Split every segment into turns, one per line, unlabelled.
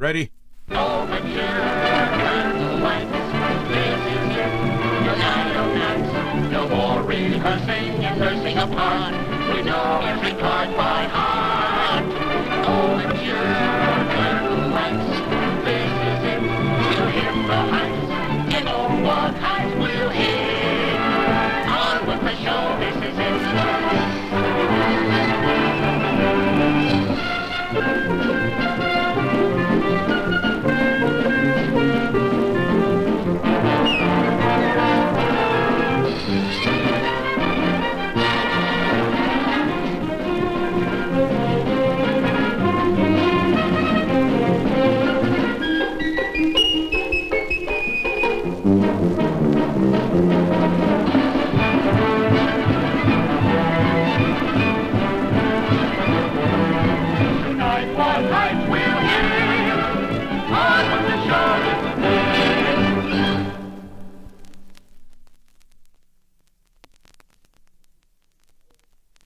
Ready?
Oh, but you're this is it. No night, no nights, no more rehearsing and nursing apart. We know every part by heart. Oh, but you're this is it. We'll hit the heights, and oh, what heights we'll hit. On with the show, this is it.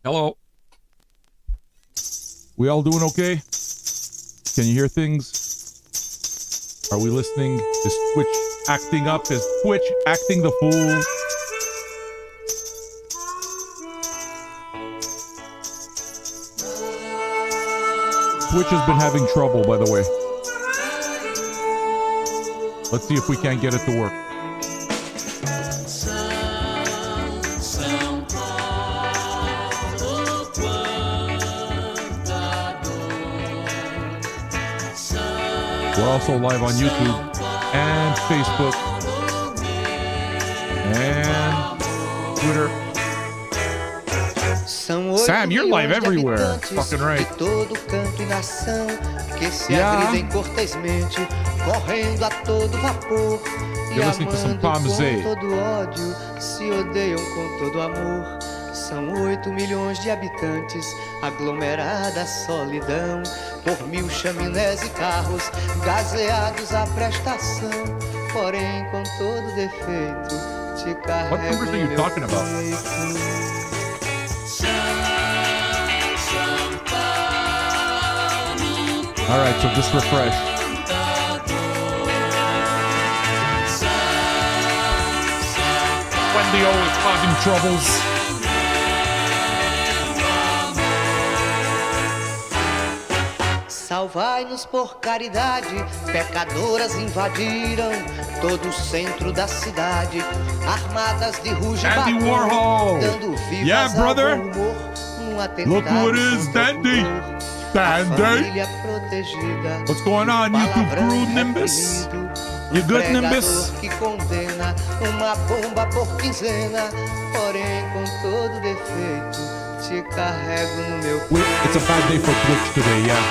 Hello. We all doing okay? Can you hear things? Are we listening? Is Twitch acting up? Is Twitch acting the fool? Twitch has been having trouble, by the way. Let's see if we can't get it to work. We're also live on YouTube and Facebook and Twitter. Sam, you're live everywhere. Fucking right. Yeah. You're listening to some Tom Z.
São 8 milhões de habitantes, aglomerada solidão, por 1000 chaminés e carros, gaseados à prestação, porém com todo defeito, te carrego no meu peito.
All right, so just refresh. Wendy always causing troubles.
Salvai-nos por caridade, pecadoras invadiram todo o centro da cidade, armadas de ruge
Andy Warhol,
dando vivas
yeah, brother.
ao humor,
Look who it is, Dandy. Dandy. What's going on, YouTube crew, Nimbus? You good, Nimbus?
Que condena uma bomba por quinzena, porém com todo defeito, te carrego no meu peito.
It's a bad day for Twitch today, yeah.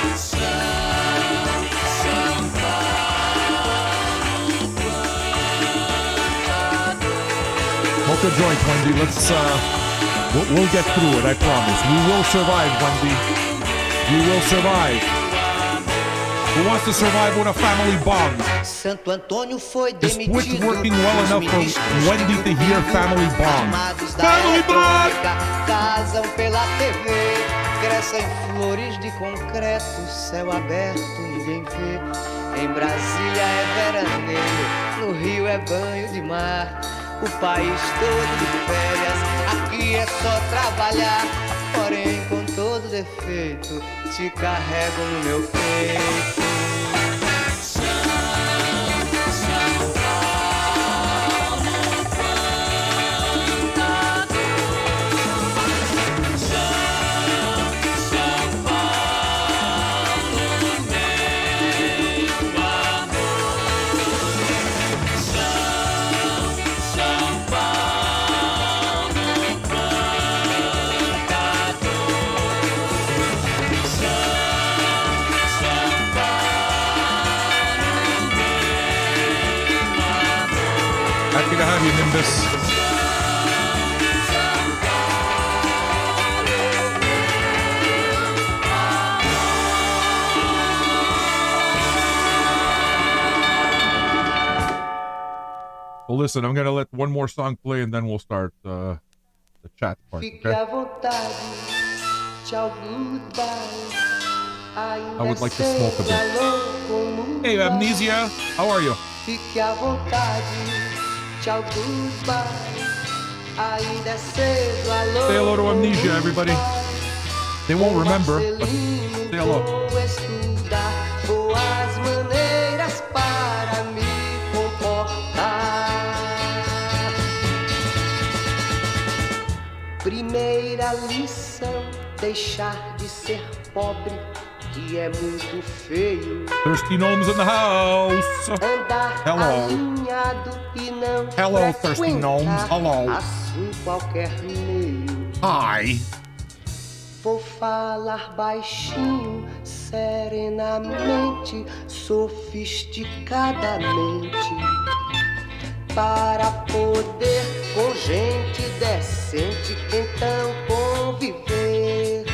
Smoke a joint, Wendy. Let's we'll get through it, I promise. We will survive, Wendy. We will survive. Who wants to survive with a family bond?
Santo Antônio foi
Is Twitch working well enough for Wendy to hear family bond? Family bond!
Casam pela TV, crescem flores de concreto, céu aberto, ninguém vê. Em Brasília é veraneio, no Rio é banho de mar. O país todo de férias, aqui é só trabalhar. Porém, com todo defeito, te carrego no meu peito.
Happy to have you, Nimbus. Well, listen, I'm going to let one more song play and then we'll start the chat part.
Fique à vontade, tchau, goodbye.
I would like to smoke a bit. Hey, Amnesia, how are you?
Fique à vontade, tchau, goodbye. Ainda é cedo, alô.
Say hello to Amnesia, everybody. They won't remember, but say hello.
Vou estudar boas maneiras para me comportar. Primeira lição, deixar de ser pobre, que é muito feio.
Thirsty Gnomes in the house.
Andar
Hello.
alinhado e não
Hello, Thirsty Gnomes. Hello.
assim qualquer meio.
Hi.
Vou falar baixinho, serenamente, sofisticadamente, para poder com gente decente então conviver.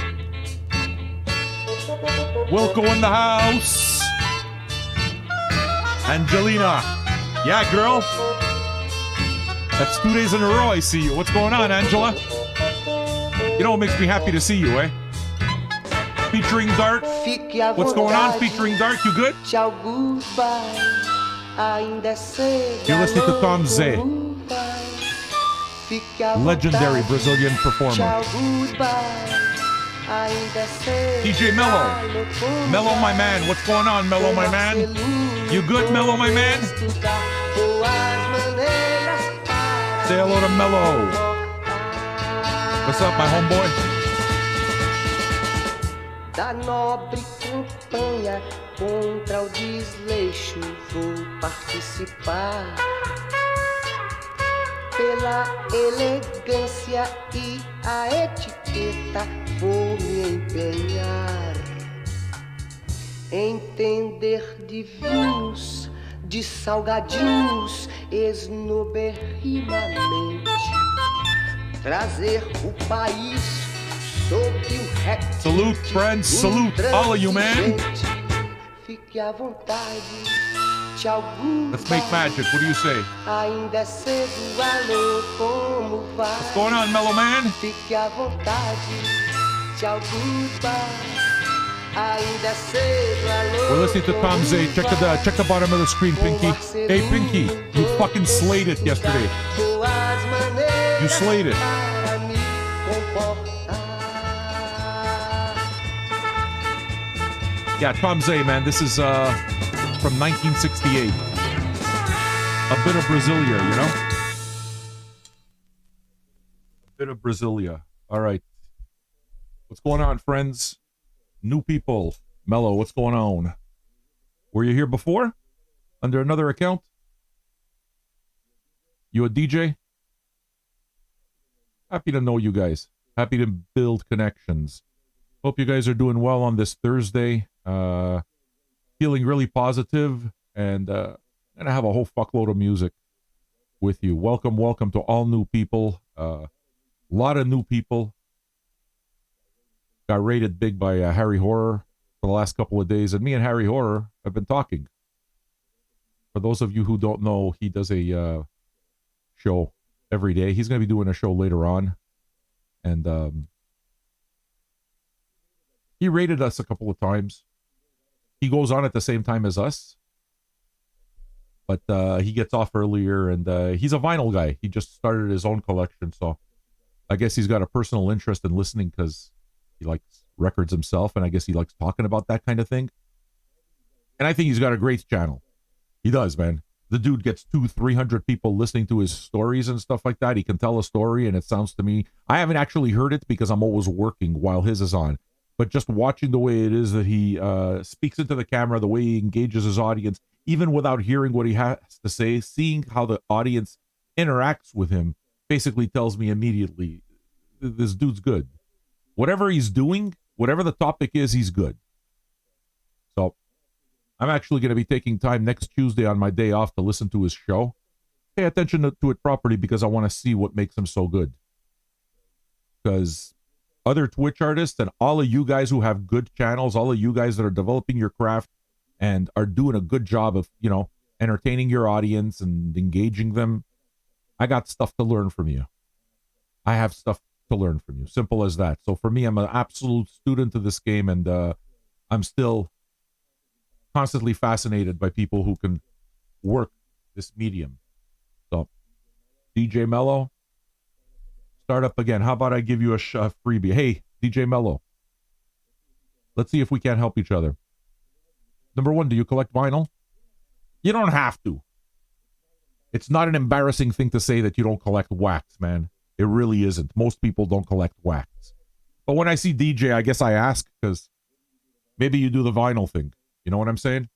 Wilco in the house. Angelina. Yeah, girl. That's 2 days in a row I see you. What's going on, Angela? You know what makes me happy to see you, eh? Featuring Dark. What's going on? Featuring Dark, you good?
Tchau, goodbye. Ainda é cedo.
You're listening to Tom Z. Legendary Brazilian performer.
Tchau, goodbye. Ainda é cedo.
DJ Mello. Mello, my man. What's going on, Mello, my man? You good, Mello, my man? Say hello to Mello. What's up, my homeboy?
Da nobre campanha contra o desleixo vou participar. Pela elegância e a etiqueta vou me empenhar. Entender de vinhos, de salgadinhos, esnoberrimamente. Trazer o país sob o rec.
Salute, friends. Salute all of you, man.
Fique à vontade. Tchau, goodbye.
Let's make magic. What do you say?
Ainda é cedo, alô, como vai?
What's going on, Mellow Man?
Fique à vontade. Tchau, goodbye. Ainda é cedo, alô.
We're listening to Tom Z. Check the bottom of the screen, Pinky. Hey, Pinky, you fucking slayed it yesterday. You slayed it. Yeah, Tom Z, man. This is from 1968. A bit of Brasilia, you know? A bit of Brasilia. All right. What's going on, friends? New people. Mello, what's going on? Were you here before? Under another account? You a DJ? Happy to know you guys. Happy to build connections. Hope you guys are doing well on this Thursday. Feeling really positive, and gonna have a whole fuckload of music with you. Welcome to all new people. A lot of new people. Got rated big by Harry Horror for the last couple of days, and me and Harry Horror have been talking. For those of you who don't know, he does a show every day. He's going to be doing a show later on, and he rated us a couple of times. He goes on at the same time as us, but he gets off earlier, and he's a vinyl guy. He just started his own collection, so I guess he's got a personal interest in listening because he likes records himself, and I guess he likes talking about that kind of thing. And I think he's got a great channel. He does, man. The dude gets 200-300 people listening to his stories and stuff like that. He can tell a story, and it sounds to me, I haven't actually heard it because I'm always working while his is on. But just watching the way it is that he speaks into the camera, the way he engages his audience, even without hearing what he has to say, seeing how the audience interacts with him, basically tells me immediately, this dude's good. Whatever he's doing, whatever the topic is, he's good. So I'm actually going to be taking time next Tuesday on my day off to listen to his show. Pay attention to it properly because I want to see what makes him so good. Because other Twitch artists and all of you guys who have good channels, all of you guys that are developing your craft and are doing a good job of, you know, entertaining your audience and engaging them, I got stuff to learn from you. I have stuff to learn from you. Simple as that. So for me, I'm an absolute student of this game, and I'm still constantly fascinated by people who can work this medium. So, DJ Mello, start up again. How about I give you a freebie? Hey, DJ Mello, let's see if we can't help each other. Number one, do you collect vinyl? You don't have to. It's not an embarrassing thing to say that you don't collect wax, man. It really isn't. Most people don't collect wax. But when I see DJ, I guess I ask because maybe you do the vinyl thing. You know what I'm saying?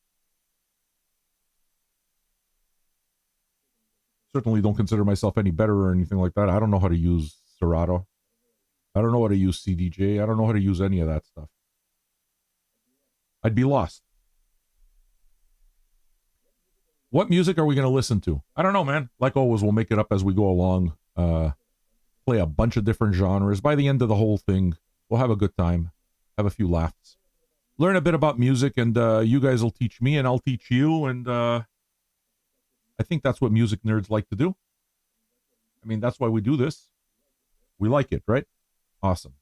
Certainly don't consider myself any better or anything like that. I don't know how to use Serato. I don't know how to use CDJ. I don't know how to use any of that stuff. I'd be lost. What music are we going to listen to? I don't know, man. Like always, we'll make it up as we go along. Play a bunch of different genres. By the end of the whole thing, we'll have a good time. Have a few laughs. Learn a bit about music, and you guys will teach me, and I'll teach you, and I think that's what music nerds like to do. I mean, that's why we do this. We like it, right? Awesome.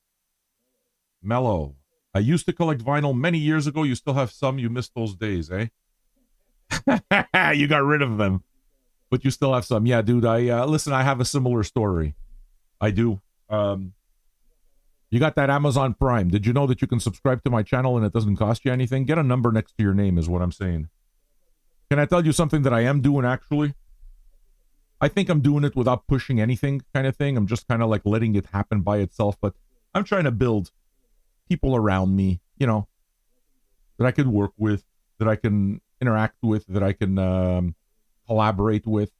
Mellow. I used to collect vinyl many years ago. You still have some. You missed those days, eh? You got rid of them, but you still have some. Yeah, dude. Listen, I have a similar story. I do. You got that Amazon Prime. Did you know that you can subscribe to my channel and it doesn't cost you anything? Get a number next to your name is what I'm saying. Can I tell you something that I am doing actually? I think I'm doing it without pushing anything kind of thing. I'm just kind of like letting it happen by itself, but I'm trying to build people around me, you know, that I can work with, that I can interact with, that I can collaborate with.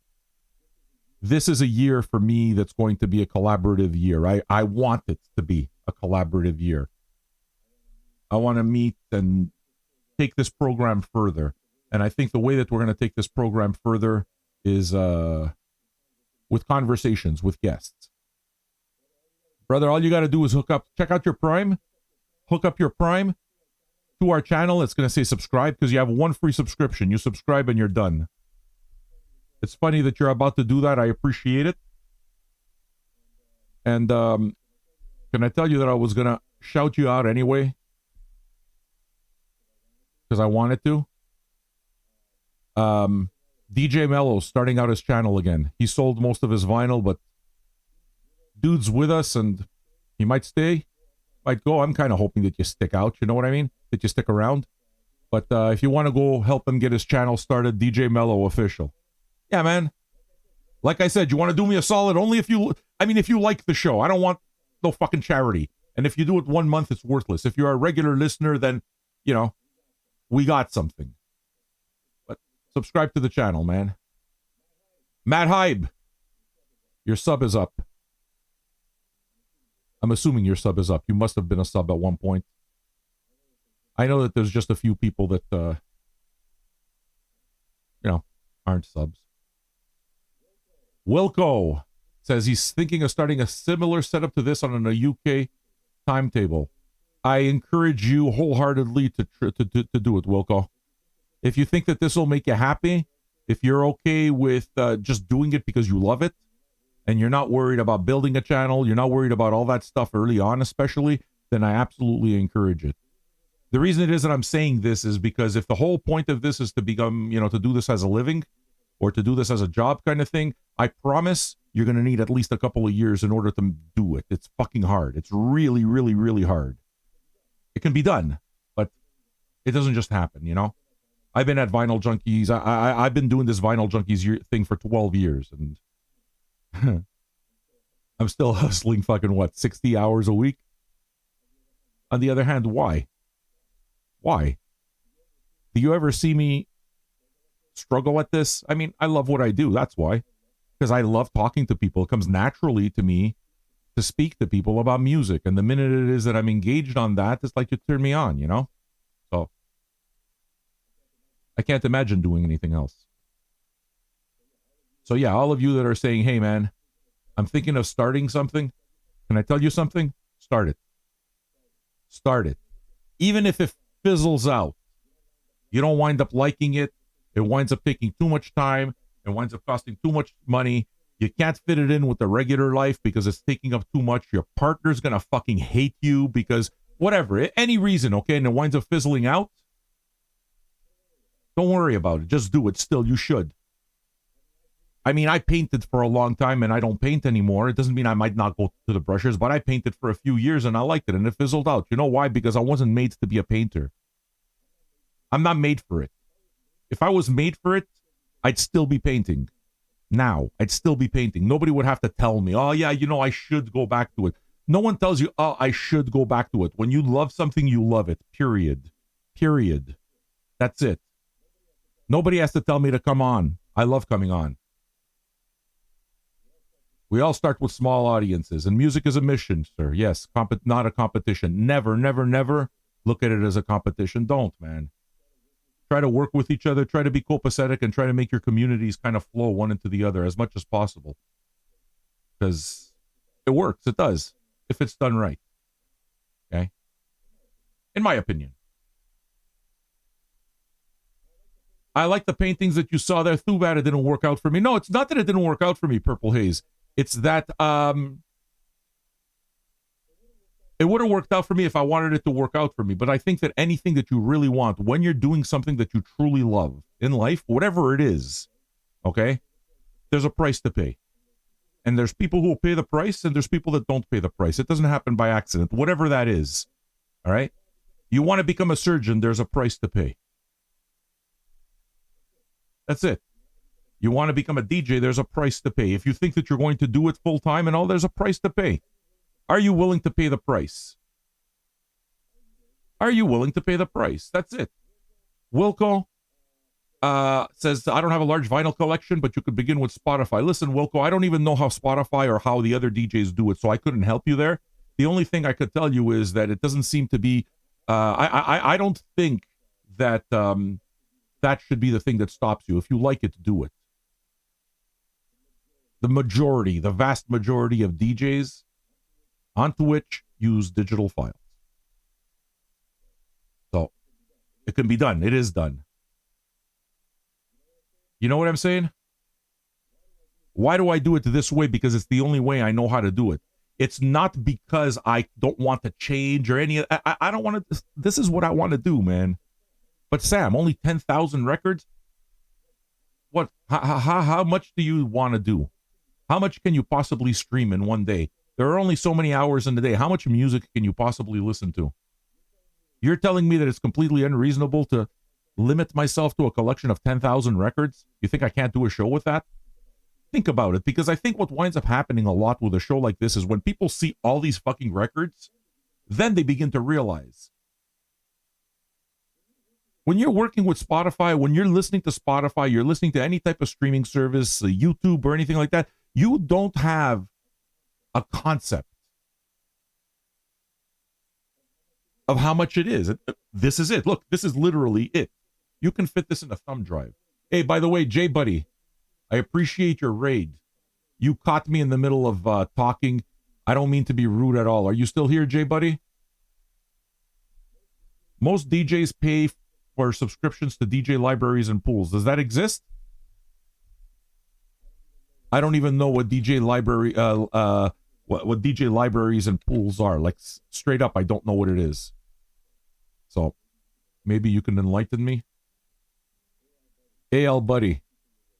This is a year for me that's going to be a collaborative year. I want it to be a collaborative year. I want to meet and take this program further. And I think the way that we're going to take this program further is with conversations with guests. Brother, all you got to do is check out your Prime, hook up your Prime to our channel. It's going to say subscribe because you have one free subscription. You subscribe and you're done. It's funny that you're about to do that. I appreciate it. And can I tell you that I was going to shout you out anyway? Because I wanted to. DJ Mello's starting out his channel again. He sold most of his vinyl, but dude's with us and he might stay, might go. I'm kind of hoping that you stick out. You know what I mean? That you stick around. But if you want to go help him get his channel started, DJ Mello Official. Yeah, man. Like I said, you want to do me a solid only if you like the show. I don't want no fucking charity. And if you do it 1 month, it's worthless. If you're a regular listener, then, you know, we got something. But subscribe to the channel, man. Matt Hybe, your sub is up. I'm assuming your sub is up. You must have been a sub at one point. I know that there's just a few people that, aren't subs. Wilco says he's thinking of starting a similar setup to this on a UK timetable. I encourage you wholeheartedly to do it, Wilco. If you think that this will make you happy, if you're okay with just doing it because you love it, and you're not worried about building a channel, you're not worried about all that stuff early on especially, then I absolutely encourage it. The reason it is that I'm saying this is because if the whole point of this is to become, to do this as a living or to do this as a job kind of thing, I promise you're going to need at least a couple of years in order to do it. It's fucking hard. It's really, really, really hard. It can be done, but it doesn't just happen, I've been at Vinyl Junkies. I've been doing this Vinyl Junkies thing for 12 years, and I'm still hustling 60 hours a week? On the other hand, why? Why? Do you ever see me struggle at this? I mean, I love what I do. That's why. Because I love talking to people. It comes naturally to me to speak to people about music. And the minute it is that I'm engaged on that, it's like you turn me on, So I can't imagine doing anything else. So yeah, all of you that are saying, hey man, I'm thinking of starting something. Can I tell you something? Start it. Start it. Even if it fizzles out, you don't wind up liking it. It winds up taking too much time. It winds up costing too much money. You can't fit it in with the regular life because it's taking up too much. Your partner's going to fucking hate you because, whatever, any reason, okay, and it winds up fizzling out, don't worry about it. Just do it. Still, you should. I mean, I painted for a long time and I don't paint anymore. It doesn't mean I might not go to the brushes, but I painted for a few years and I liked it and it fizzled out. You know why? Because I wasn't made to be a painter. I'm not made for it. If I was made for it, I'd still be painting. Now, I'd still be painting. Nobody would have to tell me, oh yeah, you know, I should go back to it. No one tells you, oh, I should go back to it. When you love something, you love it. Period. Period. That's it. Nobody has to tell me to come on. I love coming on. We all start with small audiences, and music is a mission, sir. Yes, not a competition. Never, never, never look at it as a competition. Don't, man. Try to work with each other. Try to be copacetic and try to make your communities kind of flow one into the other as much as possible. Because it works. It does. If it's done right. Okay? In my opinion. I like the paintings that you saw there. Too bad it didn't work out for me. No, it's not that it didn't work out for me, Purple Haze. It's that it would have worked out for me if I wanted it to work out for me. But I think that anything that you really want, when you're doing something that you truly love in life, whatever it is, okay, there's a price to pay. And there's people who will pay the price and there's people that don't pay the price. It doesn't happen by accident, whatever that is. All right? You want to become a surgeon, there's a price to pay. That's it. You want to become a DJ, there's a price to pay. If you think that you're going to do it full time and all, there's a price to pay. Are you willing to pay the price? Are you willing to pay the price? That's it. Wilco says, I don't have a large vinyl collection, but you could begin with Spotify. Listen, Wilco, I don't even know how Spotify or how the other DJs do it, so I couldn't help you there. The only thing I could tell you is that it doesn't seem to be, I don't think that that should be the thing that stops you. If you like it, do it. The vast majority of DJs on Twitch use digital files. So it can be done. It is done. You know what I'm saying? Why do I do it this way? Because it's the only way I know how to do it. It's not because I don't want to change or any. I don't want to. This is what I want to do, man. But Sam, only 10,000 records? What? How much do you want to do? How much can you possibly stream in one day? There are only so many hours in the day. How much music can you possibly listen to? You're telling me that it's completely unreasonable to limit myself to a collection of 10,000 records? You think I can't do a show with that? Think about it, because I think what winds up happening a lot with a show like this is when people see all these fucking records, then they begin to realize. When you're working with Spotify, when you're listening to Spotify, you're listening to any type of streaming service, YouTube or anything like that, you don't have a concept of how much it is. This is it. Look, this is literally it. You can fit this in a thumb drive. Hey, by the way, Jay Buddy, I appreciate your raid. You caught me in the middle of talking. I don't mean to be rude at all. Are you still here, Jay Buddy? Most DJs pay for subscriptions to DJ libraries and pools. Does that exist? I don't even know what DJ library, what DJ libraries and pools are. Like straight up, I don't know what it is. So maybe you can enlighten me. AL Buddy,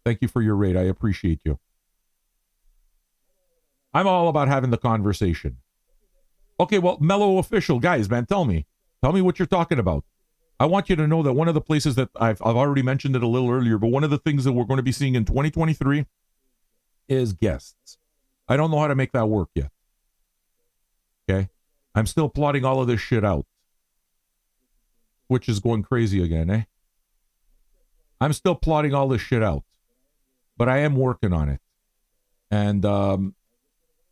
thank you for your raid. I appreciate you. I'm all about having the conversation. Okay, well, Mellow Official, guys, man, tell me what you're talking about. I want you to know that one of the places that I've already mentioned it a little earlier, but one of the things that we're going to be seeing in 2023 is guests. I don't know how to make that work yet. Okay? I'm still plotting all of this shit out. Which is going crazy again, eh? I'm still plotting all this shit out. But I am working on it. And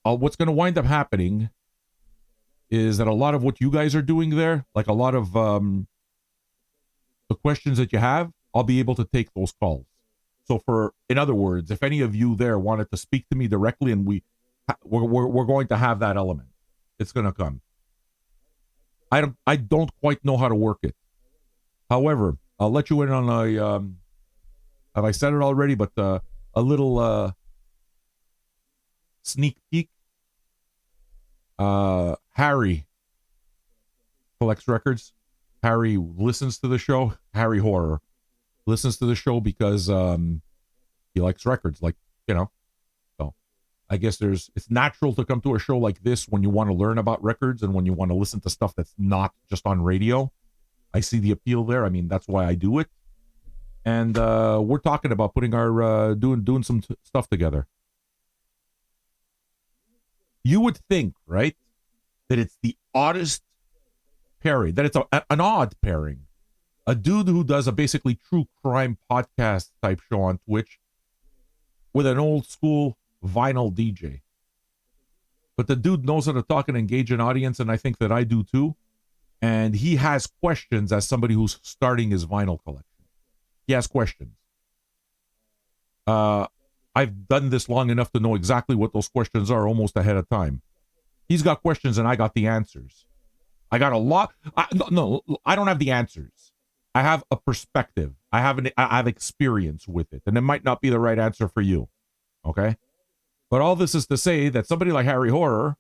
what's going to wind up happening is that a lot of what you guys are doing there, like a lot of the questions that you have, I'll be able to take those calls. So in other words, if any of you there wanted to speak to me directly, and we're going to have that element, it's going to come. I don't quite know how to work it. However, I'll let you in on a have I said it already? But a little sneak peek. Harry collects records. Harry listens to the show. Harry Horror listens to the show because he likes records, like, you know. So I guess it's natural to come to a show like this when you want to learn about records and when you want to listen to stuff that's not just on radio. I see the appeal there. I mean, that's why I do it. And we're talking about putting our doing some stuff together. You would think, right, that it's the oddest pairing, that it's an odd pairing. A dude who does a basically true crime podcast type show on Twitch with an old school vinyl DJ. But the dude knows how to talk and engage an audience, and I think that I do too. And he has questions as somebody who's starting his vinyl collection. He has questions. I've done this long enough to know exactly what those questions are almost ahead of time. He's got questions and I got the answers. I got a lot. No, I don't have the answers. I have a perspective. I have experience with it, and it might not be the right answer for you. Okay? But all this is to say that somebody like Harry Horror,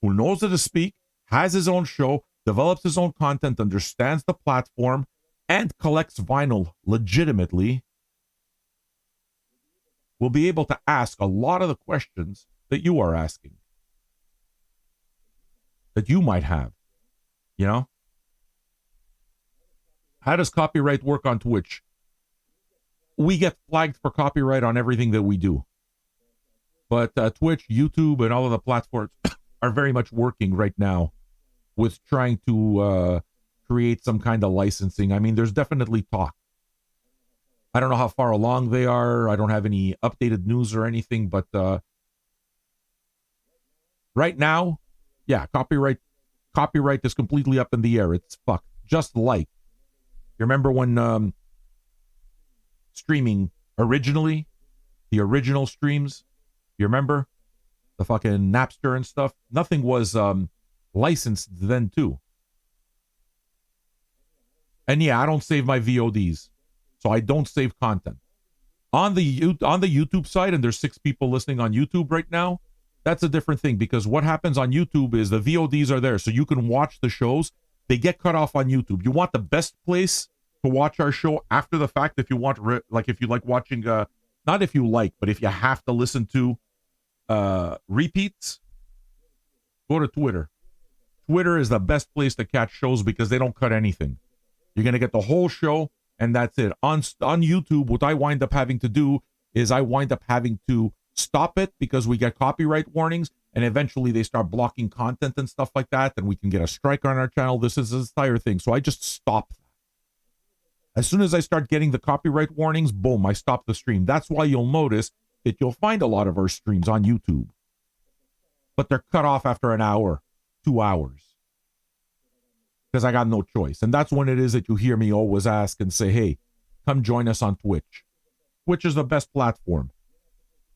who knows how to speak, has his own show, develops his own content, understands the platform, and collects vinyl legitimately, will be able to ask a lot of the questions that you are asking, that you might have. You know? How does copyright work on Twitch? We get flagged for copyright on everything that we do. But Twitch, YouTube, and all of the platforms are very much working right now with trying to create some kind of licensing. I mean, there's definitely talk. I don't know how far along they are. I don't have any updated news or anything, but right now, yeah, copyright is completely up in the air. It's fucked. Just like, you remember when streaming originally, the original streams, you remember the fucking Napster and stuff? Nothing was licensed then too. And yeah, I don't save my VODs, so I don't save content on the YouTube side. And there's 6 people listening on YouTube right now. That's a different thing, because what happens on YouTube is the VODs are there, so you can watch the shows. They get cut off on YouTube. You want the best place to watch our show after the fact. If you want, if you like watching, not if you like, but if you have to listen to repeats, go to Twitter. Twitter is the best place to catch shows because they don't cut anything. You're going to get the whole show, and that's it. On YouTube, what I wind up having to do is I wind up having to stop it because we get copyright warnings, and eventually they start blocking content and stuff like that, and we can get a strike on our channel. This is this entire thing. So I just stop that. As soon as I start getting the copyright warnings, boom, I stop the stream. That's why you'll notice that you'll find a lot of our streams on YouTube, but they're cut off after an hour, 2 hours, because I got no choice. And that's when it is that you hear me always ask and say, hey, come join us on Twitch. Twitch is the best platform.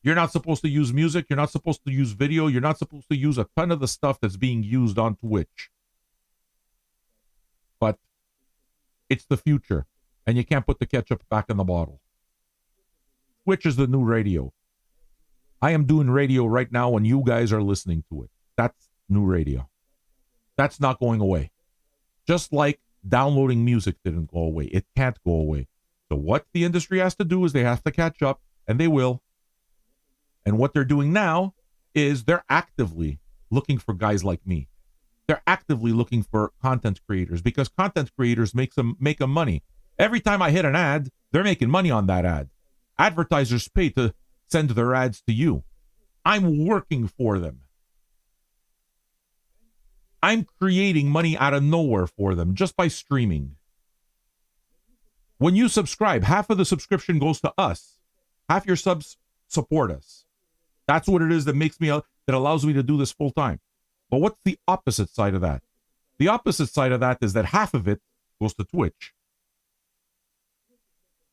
You're not supposed to use music. You're not supposed to use video. You're not supposed to use a ton of the stuff that's being used on Twitch. But it's the future, and you can't put the ketchup back in the bottle. Twitch is the new radio. I am doing radio right now, and you guys are listening to it. That's new radio. That's not going away. Just like downloading music didn't go away. It can't go away. So what the industry has to do is they have to catch up, and they will. And what they're doing now is they're actively looking for guys like me. They're actively looking for content creators, because content creators make them money. Every time I hit an ad, they're making money on that ad. Advertisers pay to send their ads to you. I'm working for them. I'm creating money out of nowhere for them just by streaming. When you subscribe, half of the subscription goes to us. Half your subs support us. That's what it is that makes me, that allows me to do this full time. But what's the opposite side of that? The opposite side of that is that half of it goes to Twitch.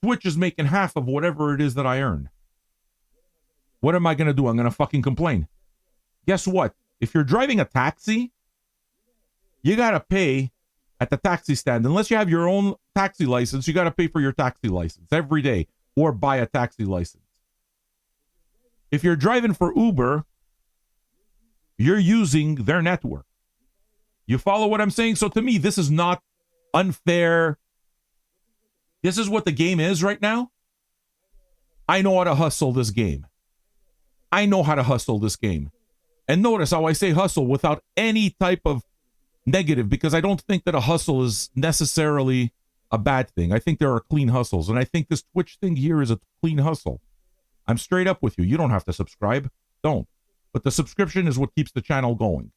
Twitch is making half of whatever it is that I earn. What am I going to do? I'm going to fucking complain. Guess what? If you're driving a taxi, you got to pay at the taxi stand. Unless you have your own taxi license, you got to pay for your taxi license every day or buy a taxi license. If you're driving for Uber, you're using their network. You follow what I'm saying? So to me, this is not unfair. This is what the game is right now. I know how to hustle this game. I know how to hustle this game. And notice how I say hustle without any type of negative, because I don't think that a hustle is necessarily a bad thing. I think there are clean hustles, and I think this Twitch thing here is a clean hustle. I'm straight up with you. You don't have to subscribe. Don't. But the subscription is what keeps the channel going.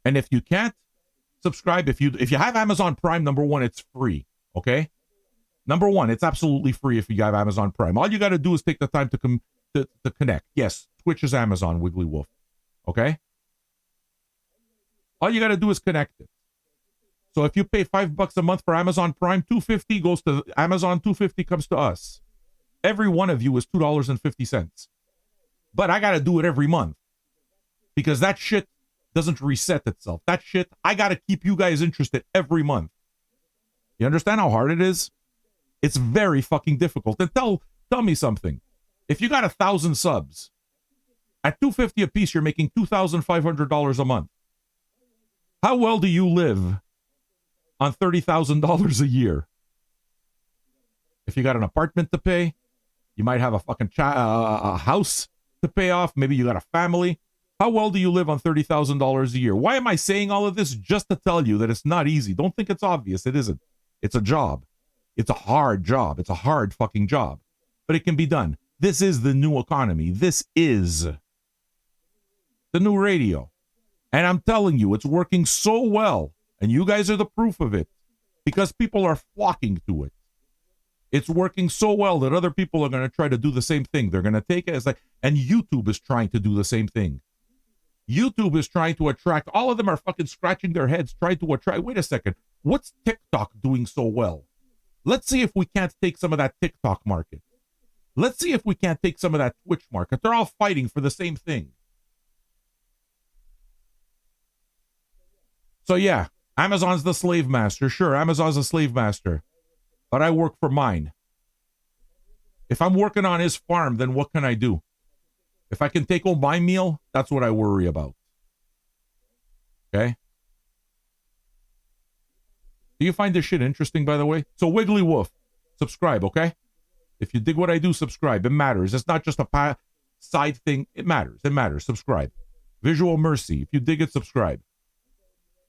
And if you can't subscribe, if you have Amazon Prime, number one, it's free. Okay? Number one, it's absolutely free if you have Amazon Prime. All you got to do is take the time to connect. Yes, Twitch is Amazon, Wiggly Wolf. Okay? All you got to do is connect it. So if you pay $5 a month for Amazon Prime, $2.50 goes to Amazon, $2.50 comes to us. Every one of you is $2.50. But I got to do it every month because that shit doesn't reset itself. That shit, I got to keep you guys interested every month. You understand how hard it is? It's very fucking difficult. And tell me something. If you got 1,000 subs, at $2.50 a piece, you're making $2,500 a month. How well do you live on $30,000 a year? If you got an apartment to pay, you might have a fucking a house to pay off. Maybe you got a family. How well do you live on $30,000 a year? Why am I saying all of this? Just to tell you that it's not easy. Don't think it's obvious. It isn't. It's a job. It's a hard job. It's a hard fucking job. But it can be done. This is the new economy. This is the new radio. And I'm telling you, it's working so well. And you guys are the proof of it. Because people are flocking to it. It's working so well that other people are going to try to do the same thing. They're going to take it as like, and YouTube is trying to do the same thing. YouTube is trying to attract, all of them are fucking scratching their heads, trying to attract, wait a second, what's TikTok doing so well? Let's see if we can't take some of that TikTok market. Let's see if we can't take some of that Twitch market. They're all fighting for the same thing. So yeah, Amazon's the slave master. Sure, Amazon's a slave master. But I work for mine. If I'm working on his farm, then what can I do? If I can take home my meal, that's what I worry about. Okay? Do you find this shit interesting, by the way? So Wiggly Wolf, subscribe, okay? If you dig what I do, subscribe. It matters. It's not just a side thing. It matters. It matters. Subscribe. Visual Mercy, if you dig it, subscribe.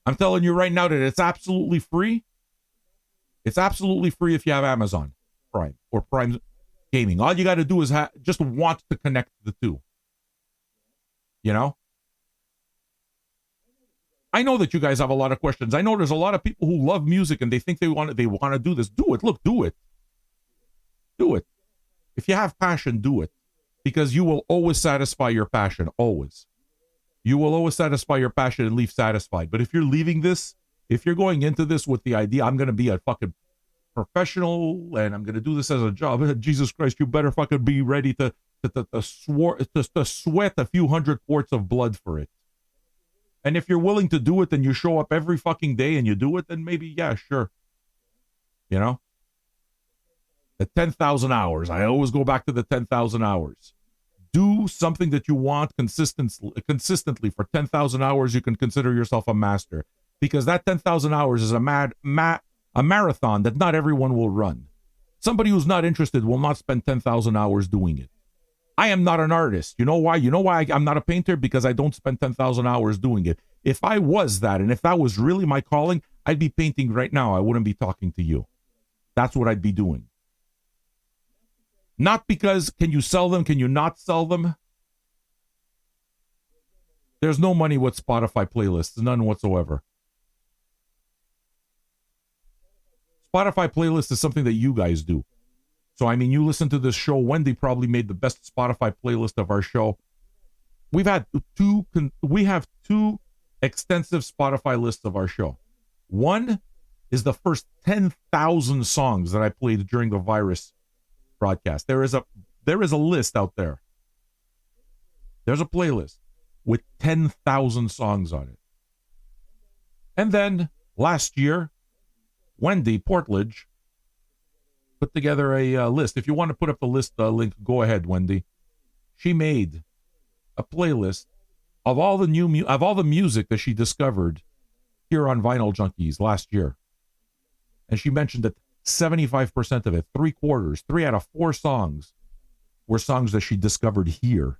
I'm telling you right now that it's absolutely free. It's absolutely free if you have Amazon Prime or Prime Gaming. All you got to do is just want to connect the two. You know? I know that you guys have a lot of questions. I know there's a lot of people who love music and they think they want to do this. Do it. Look, do it. Do it. If you have passion, do it. Because you will always satisfy your passion. Always. You will always satisfy your passion and leave satisfied. But if you're leaving this, if you're going into this with the idea, I'm going to be a fucking professional and I'm going to do this as a job, Jesus Christ, you better fucking be ready to sweat a few hundred quarts of blood for it. And if you're willing to do it and you show up every fucking day and you do it, then maybe, yeah, sure. You know? The 10,000 hours. I always go back to the 10,000 hours. Do something that you want consistently for 10,000 hours. You can consider yourself a master. Because that 10,000 hours is a marathon that not everyone will run. Somebody who's not interested will not spend 10,000 hours doing it. I am not an artist. You know why? You know why I'm not a painter? Because I don't spend 10,000 hours doing it. If I was that, and if that was really my calling, I'd be painting right now. I wouldn't be talking to you. That's what I'd be doing. Not because, can you sell them? Can you not sell them? There's no money with Spotify playlists. None whatsoever. Spotify playlist is something that you guys do. So, I mean, you listen to this show. Wendy probably made the best Spotify playlist of our show. We have two extensive Spotify lists of our show. One is the first 10,000 songs that I played during the virus broadcast. There is a list out there. There's a playlist with 10,000 songs on it. And then last year, Wendy Portledge put together a list. If you want to put up the list link, go ahead, Wendy. She made a playlist of all the music that she discovered here on Vinyl Junkies last year, and she mentioned that 75% of it, 3/4, 3 out of 4 songs were songs that she discovered here.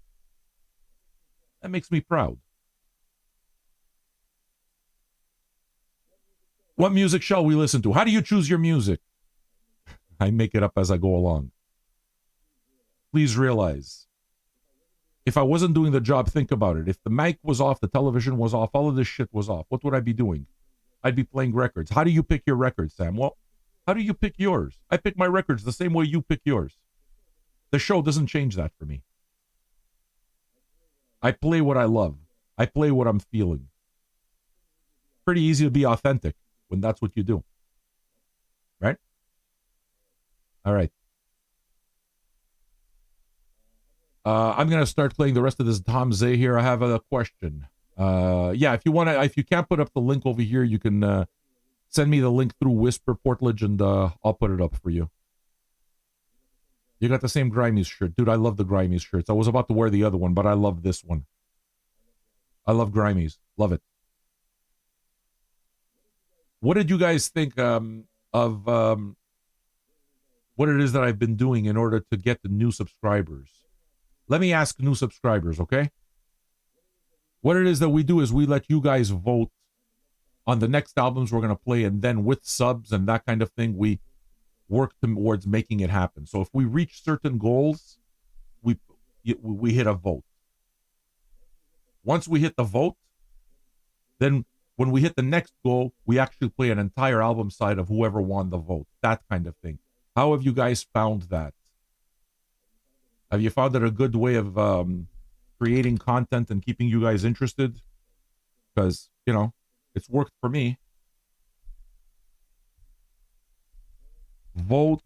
That makes me proud. What music shall we listen to? How do you choose your music? I make it up as I go along. Please realize, if I wasn't doing the job, think about it. If the mic was off, the television was off, all of this shit was off, what would I be doing? I'd be playing records. How do you pick your records, Sam? Well, how do you pick yours? I pick my records the same way you pick yours. The show doesn't change that for me. I play what I love. I play what I'm feeling. Pretty easy to be authentic when that's what you do. Right? All right. I'm going to start playing the rest of this Tom Zay here. I have a question. Yeah, if you can't put up the link over here, you can send me the link through Whisper Portledge, and I'll put it up for you. You got the same Grimies shirt. Dude, I love the Grimies shirts. I was about to wear the other one, but I love this one. I love Grimies. Love it. What did you guys think of what it is that I've been doing in order to get the new subscribers? Let me ask new subscribers, okay? What it is that we do is we let you guys vote on the next albums we're going to play, and then with subs and that kind of thing, we work towards making it happen. So if we reach certain goals, we hit a vote. Once we hit the vote, then when we hit the next goal, we actually play an entire album side of whoever won the vote. That kind of thing. How have you guys found that? Have you found it a good way of creating content and keeping you guys interested? Because, it's worked for me. Vote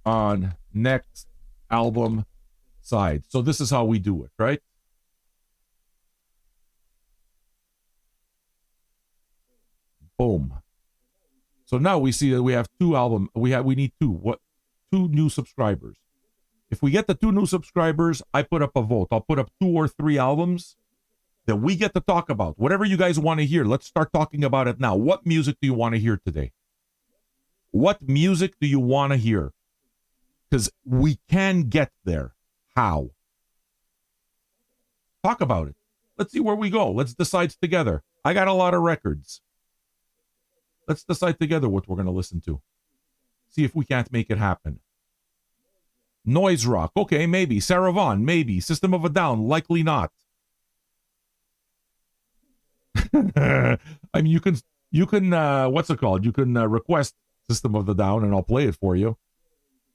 on next album side. So this is how we do it, right? Boom. So now we see that we have we need two new subscribers. If we get the 2 new subscribers, I put up a vote. I'll put up 2 or 3 albums that we get to talk about. Whatever you guys want to hear, let's start talking about it now. What music do you want to hear today? What music do you want to hear? Because we can get there. How? Talk about it. Let's see where we go. Let's decide together. I got a lot of records. Let's decide together what we're going to listen to. See if we can't make it happen. Noise rock, okay, maybe. Sarah Vaughan, maybe. System of a Down, likely not. I mean, you can what's it called? You can request System of the Down, and I'll play it for you.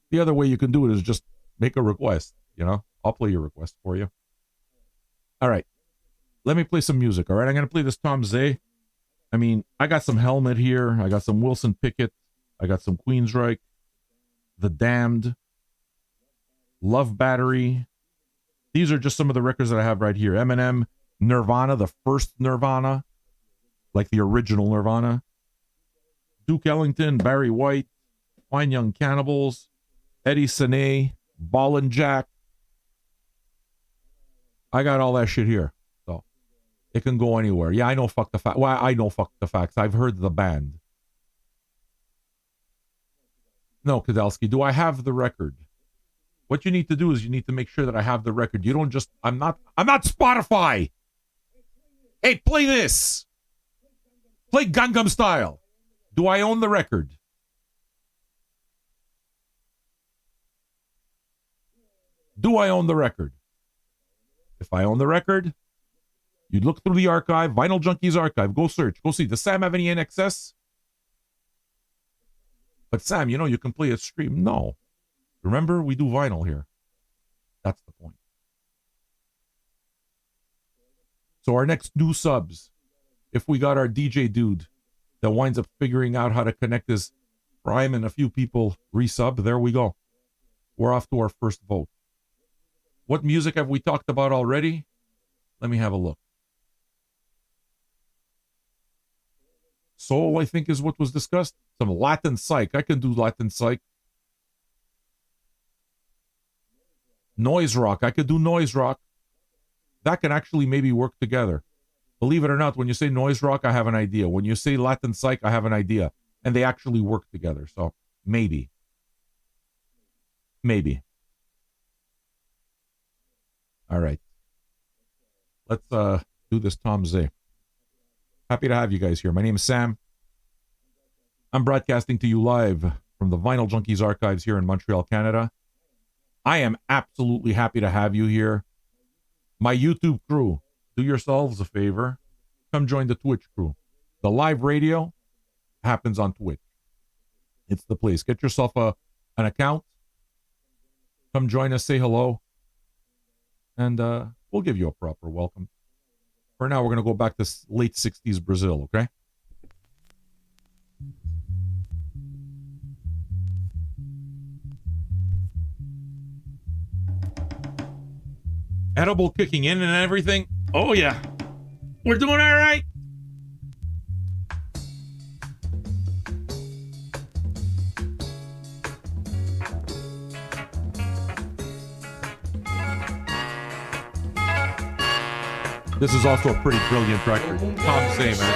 The other way you can do it is just make a request. I'll play your request for you. All right, let me play some music. All right, I'm gonna play this Tom Zay. I mean, I got some Helmet here. I got some Wilson Pickett. I got some Queensryche, The Damned, Love Battery. These are just some of the records that I have right here. Eminem, Nirvana, the first Nirvana, like the original Nirvana. Duke Ellington, Barry White, Fine Young Cannibals, Eddie Sine, Ball and Jack. I got all that shit here. So it can go anywhere. Yeah, I know Fuck the Facts. Well, I know Fuck the Facts. I've heard the band. No, Kadelsky, do I have the record? What you need to do is you need to make sure that I have the record. You don't just, I'm not Spotify. Hey, play this. Play Gangnam Style. Do I own the record? Do I own the record? If I own the record, you look through the archive, Vinyl Junkies archive, go search, go see. Does Sam have any NXS? But Sam, you can play a stream. No. Remember, we do vinyl here. That's the point. So our next new subs, if we got our DJ dude that winds up figuring out how to connect his Prime and a few people resub, there we go. We're off to our first vote. What music have we talked about already? Let me have a look. Soul, I think, is what was discussed. Some Latin psych. I can do Latin psych. Noise rock. I could do noise rock. that can actually maybe work together. Believe it or not, when you say noise rock, I have an idea. When you say Latin psych, I have an idea. And they actually work together. So maybe. Maybe. All right. Let's do this Tom Zay. Happy to have you guys here. My name is Sam. I'm broadcasting to you live from the Vinyl Junkies archives here in Montreal, Canada. I am absolutely happy to have you here. My YouTube crew, do yourselves a favor. Come join the Twitch crew. The live radio happens on Twitch. It's the place. Get yourself an account. Come join us, say hello. And we'll give you a proper welcome. For now, we're going to go back to late 60s Brazil, okay? Edible kicking in and everything. Oh, yeah. We're doing all right. This is also a pretty brilliant record. Tom Zay, man.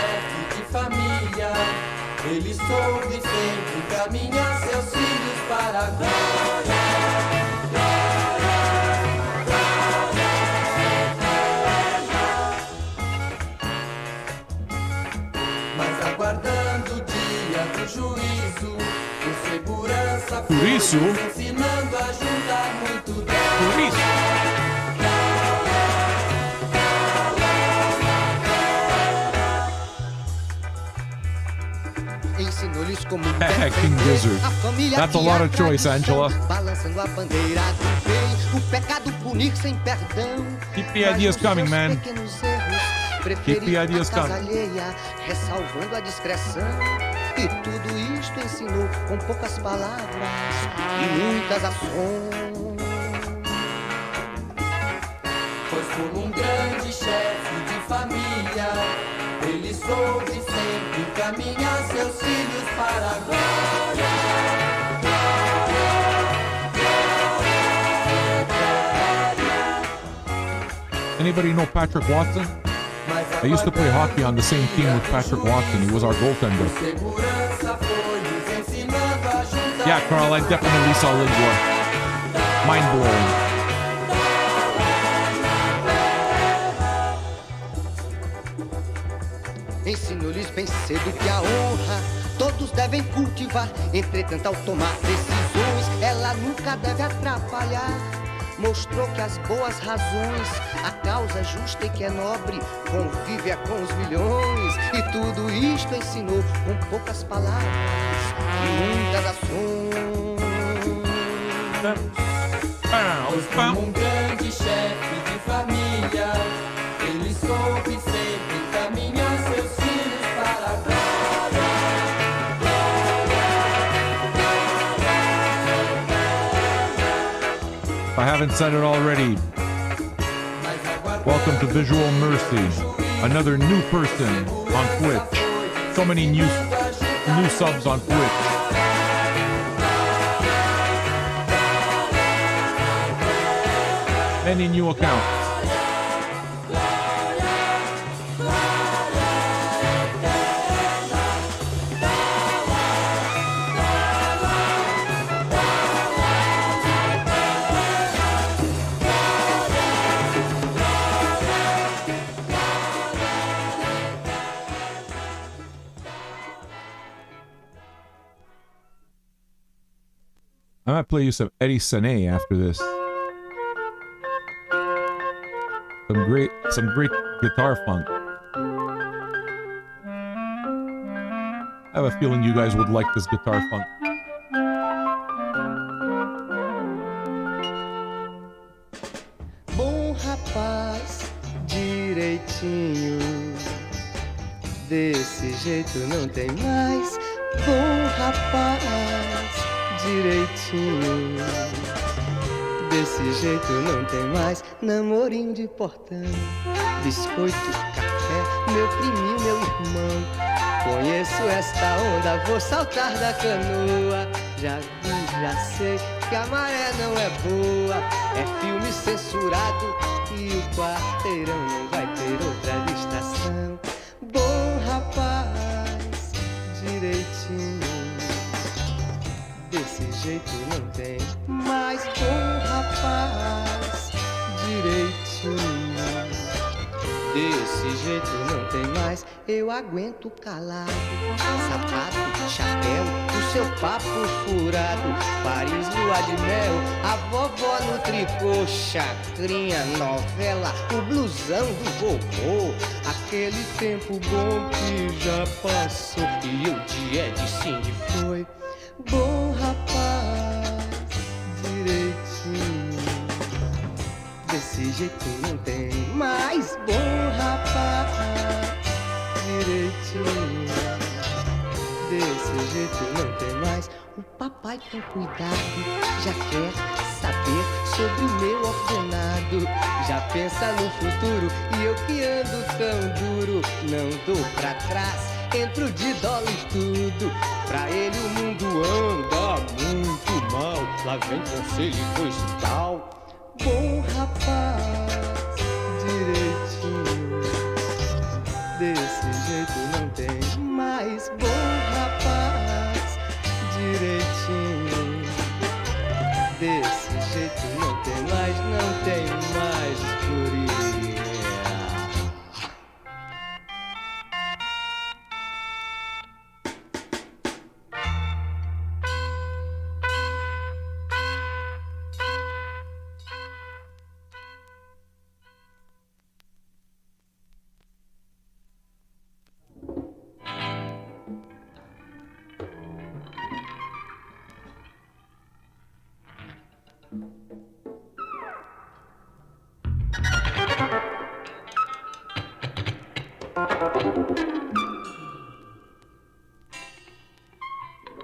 Ele soube sempre caminhar seus filhos para a glória. Mas aguardando o dia do juízo, com segurança foi ensinando a juntar muito dano. Por isso. King Gizzard. That's a lot of choice, Angela. Keep the ideas coming, man. Keep the ideas coming.
Ressalvando a discreção. E tudo isto ensinou com poucas palavras e muitas ações. Pois como grande chefe de família, ele soube sempre encaminhar seus filhos para a glória.
Anybody know Patrick Watson? I used to play hockey on the same team with Patrick Watson. He was our goaltender. Yeah, Carl, I definitely saw Lindor. Mind-blowing.
Ensinou-lhes bem cedo que a honra todos devem cultivar. Entretanto, ao tomar decisões, ela nunca deve atrapalhar. Mostrou que as boas razões, a causa justa e que é nobre, convive com os milhões. E tudo isto ensinou com poucas palavras e muitas ações. Pois como um grande chefe de família, ele soube sempre encaminhar seus filhos para a glória.
If I haven't said it already, welcome to Visual Mercy, another new person on Twitch. So many new subs on Twitch. Many new accounts. I might play you some Eddie Sane after this. Some great guitar funk. I have a feeling you guys would like this guitar funk.
Bom rapaz, direitinho, desse jeito não tem mais. Bom rapaz, direitinho, desse jeito não tem mais. Namorinho de portão, biscoito, café, meu priminho, meu irmão. Conheço esta onda, vou saltar da canoa. Já vi Já sei que a maré não é boa, é filme censurado e o quarteirão não vai ter outra distração. Bom rapaz, direitinho, desse jeito não tem mais. Bom rapaz, direitinho, desse jeito não tem mais. Eu aguento calado, sapato, chapéu, o seu papo furado. Paris, lua de mel, a vovó no tricô, chacrinha, novela, o blusão do vovô. Aquele tempo bom que já passou e o dia de Cindy foi. Bom rapaz, direitinho, desse jeito não tem mais. Bom rapaz, direitinho, desse jeito não tem mais. O papai com cuidado já quer saber sobre o meu ordenado. Já pensa no futuro e eu que ando tão duro, não dou pra trás, entro de dólar e tudo. Pra ele o mundo anda muito mal, lá vem conselho e coisa e tal. Bom rapaz, direitinho, desse jeito não tem mais. Bom rapaz, direitinho, desse jeito não tem mais, não tem mais guria.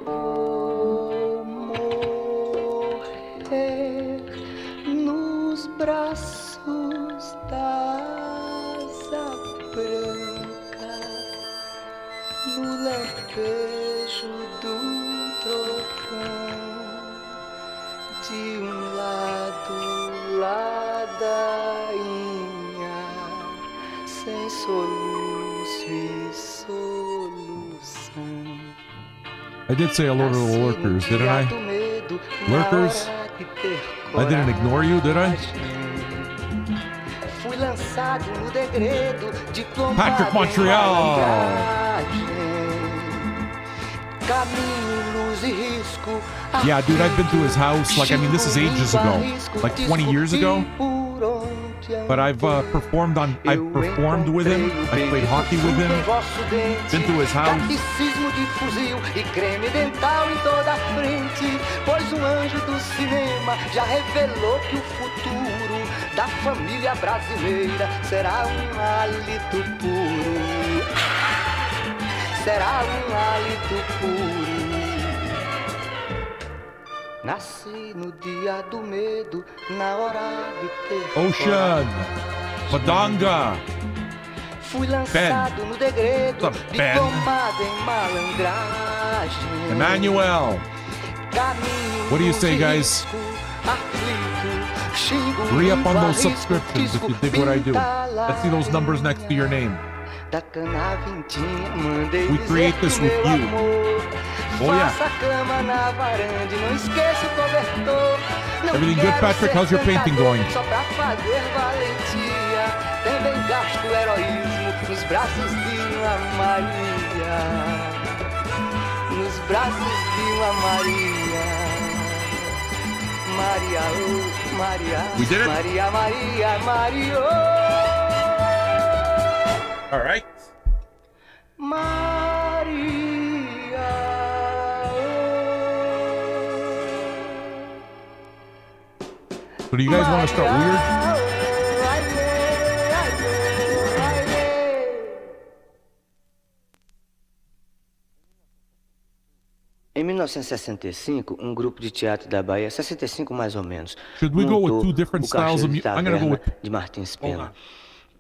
Vou morrer nos braços da asa branca, no lampejo do trovão, de um lado ladainha, sem soluço e solução.
I did say hello to the lurkers, didn't I? Lurkers? I didn't ignore you, did I?
Fui lançado no degredo,
Patrick Montreal!
Caminho, luz e risco.
Yeah, dude, I've been to his house. Like, I mean, this is ages ago. Like 20 years ago. But I've performed with him. I played hockey with him. Been to his house.
Catecismo de fuzil e creme dental em toda a frente. Pois um anjo do cinema já revelou que o futuro da família brasileira será um hálito puro. Será um hálito puro. Nasci no dia do medo, na hora de ter
Ocean! Madonga!
Fui lançado no degredo, diplomado em malandragem.
Emmanuel! What do you say, guys? Re-up on those subscriptions if you dig what I do. Let's see those numbers next to your name. We create this with you. Oh yeah. Everything good, Patrick? How's your painting going? We did it?
Maria.
All right. So do you guys want to start weird?
Em 1965, um grupo de teatro da Bahia, 65 mais ou menos,
Should we go with
montou
two different
o
styles of
Cachorro de
I'm gonna go
Taverna
with.
de Martins Pena.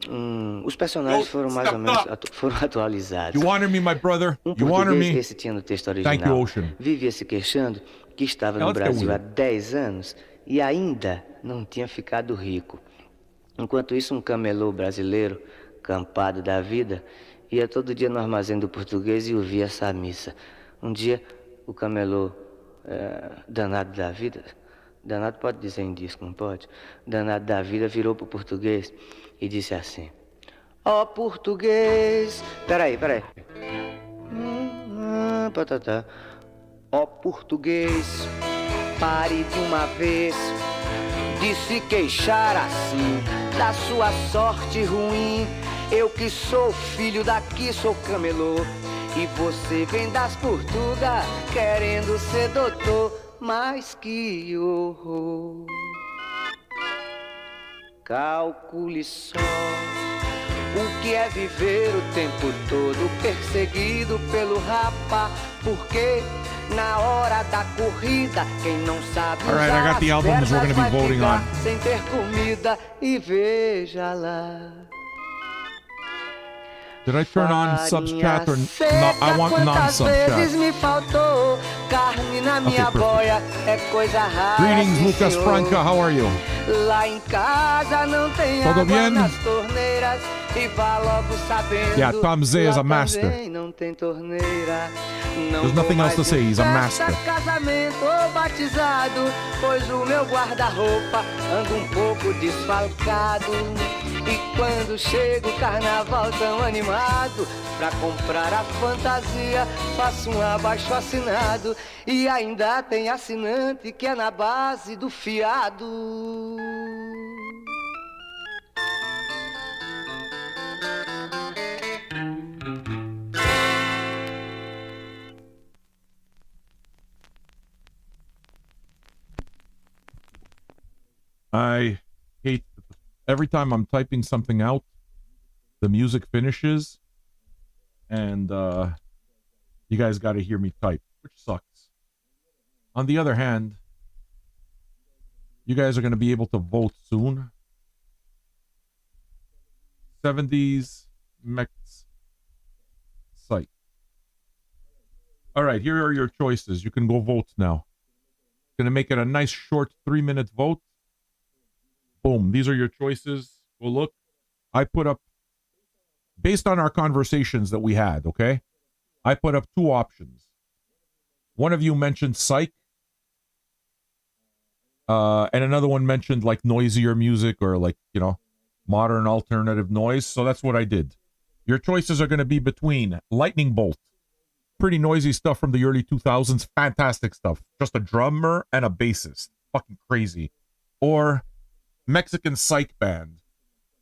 Hold
Os personagens foram mais ou menos foram atualizados.
You honor me, my brother. You honor
português,
me.
esse tinha no texto original,
Thank you, Ocean.
vivia se queixando que estava
Now
no
let's get
Brasil há
weird.
10 anos e ainda não tinha ficado rico. Enquanto isso, um camelô brasileiro, campado da vida, ia todo dia no armazém do português e ouvia essa missa. Um dia, o camelô, danado da vida, danado pode dizer em disco, não pode? Danado da vida virou pro português e disse assim: ó português... Peraí. Patatá. Ó português, pare de uma vez de se queixar assim da sua sorte ruim. Eu que sou filho daqui, sou camelô, e você vem das Portugas querendo ser doutor. Mas que horror! Calcule só o que é viver o tempo todo perseguido pelo rapa, porque na hora da corrida quem não sabe
All right, I got the albums we're going to be voting on.
sem ter comida. E veja lá.
Did I turn on subs chat or no? I want non-sub chat.
Me faltou carne na minha boia, é coisa rara.
Greetings, Lucas Franca. How are you?
Lá em casa não tem
Todo
água
bien?
nas torneiras e vá logo sabendo.
Yeah, Tom Zay is a
lá
master.
também não tem torneira. Não
There's nothing
vou
else to
mais
say.
em
He's a
festa,
master.
casamento ou batizado, pois o meu guarda-roupa anda um pouco desfalcado. E quando chega o carnaval tão animado, pra comprar a fantasia faço um abaixo-assinado. E ainda tem assinante que é na base do fiado.
I hate every time I'm typing something out, the music finishes, and you guys got to hear me type, which sucks. On the other hand, you guys are going to be able to vote soon. 70s Mex site. All right, here are your choices. You can go vote now. Going to make it a nice short 3-minute vote. Boom. These are your choices. Go look. I put up, based on our conversations that we had, okay? I put up 2 options. One of you mentioned psych. And another one mentioned like noisier music or like, you know, modern alternative noise. So that's what I did. Your choices are going to be between Lightning Bolt. Pretty noisy stuff from the early 2000s. Fantastic stuff. Just a drummer and a bassist. Fucking crazy. Or Mexican psych band.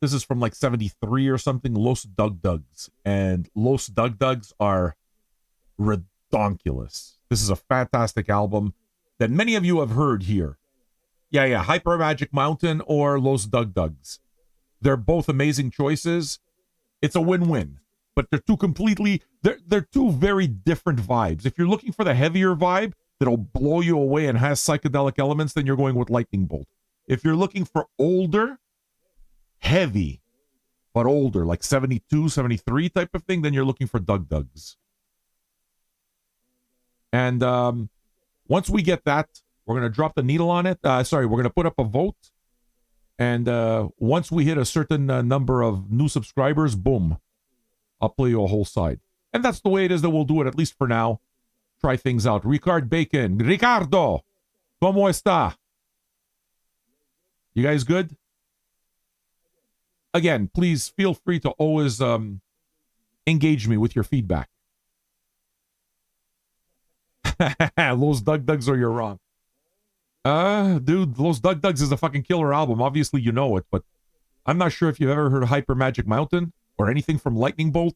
This is from like 73 or something. Los Dug Dugs. And Los Dug Dugs are redonkulous. This is a fantastic album that many of you have heard here. Yeah. Hyper Magic Mountain or Los Dug Dugs. They're both amazing choices. It's a win-win. But they're they're two very different vibes. If you're looking for the heavier vibe that'll blow you away and has psychedelic elements, then you're going with Lightning Bolt. If you're looking for older, heavy, but older, like 72, 73 type of thing, then you're looking for Dug Dugs. And once we get that, we're going to drop the needle on it. We're going to put up a vote. And once we hit a certain number of new subscribers, boom, I'll play you a whole side. And that's the way it is that we'll do it, at least for now. Try things out. Ricard Bacon. Ricardo, ¿cómo está? You guys good? Again, please feel free to always engage me with your feedback. Los Dug Dugs or you're wrong. Dude, Los Dug Dugs is a fucking killer album. Obviously you know it, but I'm not sure if you've ever heard of Hyper Magic Mountain or anything from Lightning Bolt.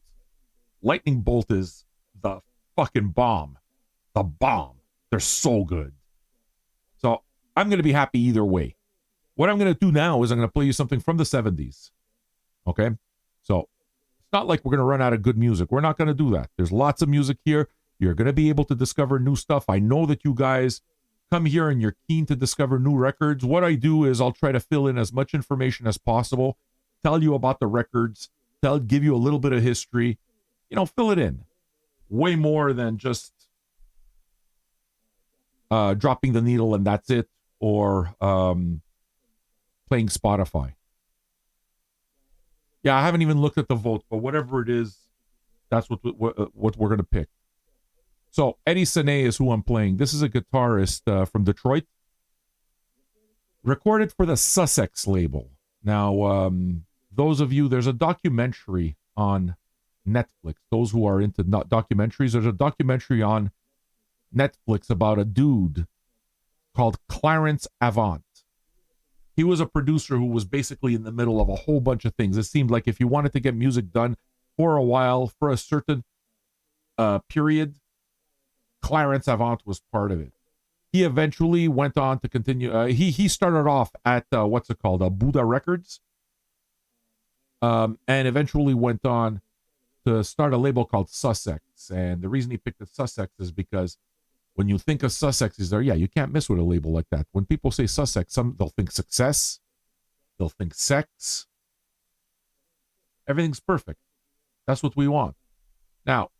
Lightning Bolt is the fucking bomb. The bomb. They're so good. So I'm going to be happy either way. What I'm going to do now is I'm going to play you something from the 70s. Okay? So it's not like we're going to run out of good music. We're not going to do that. There's lots of music here. You're going to be able to discover new stuff. I know that you guys come here and you're keen to discover new records. What I do is I'll try to fill in as much information as possible, tell you about the records, give you a little bit of history, fill it in. Way more than just dropping the needle and that's it, or playing Spotify. Yeah, I haven't even looked at the vote, but whatever it is, that's what we're going to pick. So Eddie Sene is who I'm playing. This is a guitarist from Detroit. Recorded for the Sussex label. Now, those of you, there's a documentary on Netflix. Those who are into documentaries, there's a documentary on Netflix about a dude called Clarence Avant. He was a producer who was basically in the middle of a whole bunch of things. It seemed like if you wanted to get music done for a while, for a certain period, Clarence Avant was part of it. He eventually went on to continue. He started off at Buddha Records, and eventually went on to start a label called Sussex. And the reason he picked the Sussex is because when you think of Sussex, you can't miss with a label like that. When people say Sussex, they'll think success, they'll think sex. Everything's perfect. That's what we want. Now,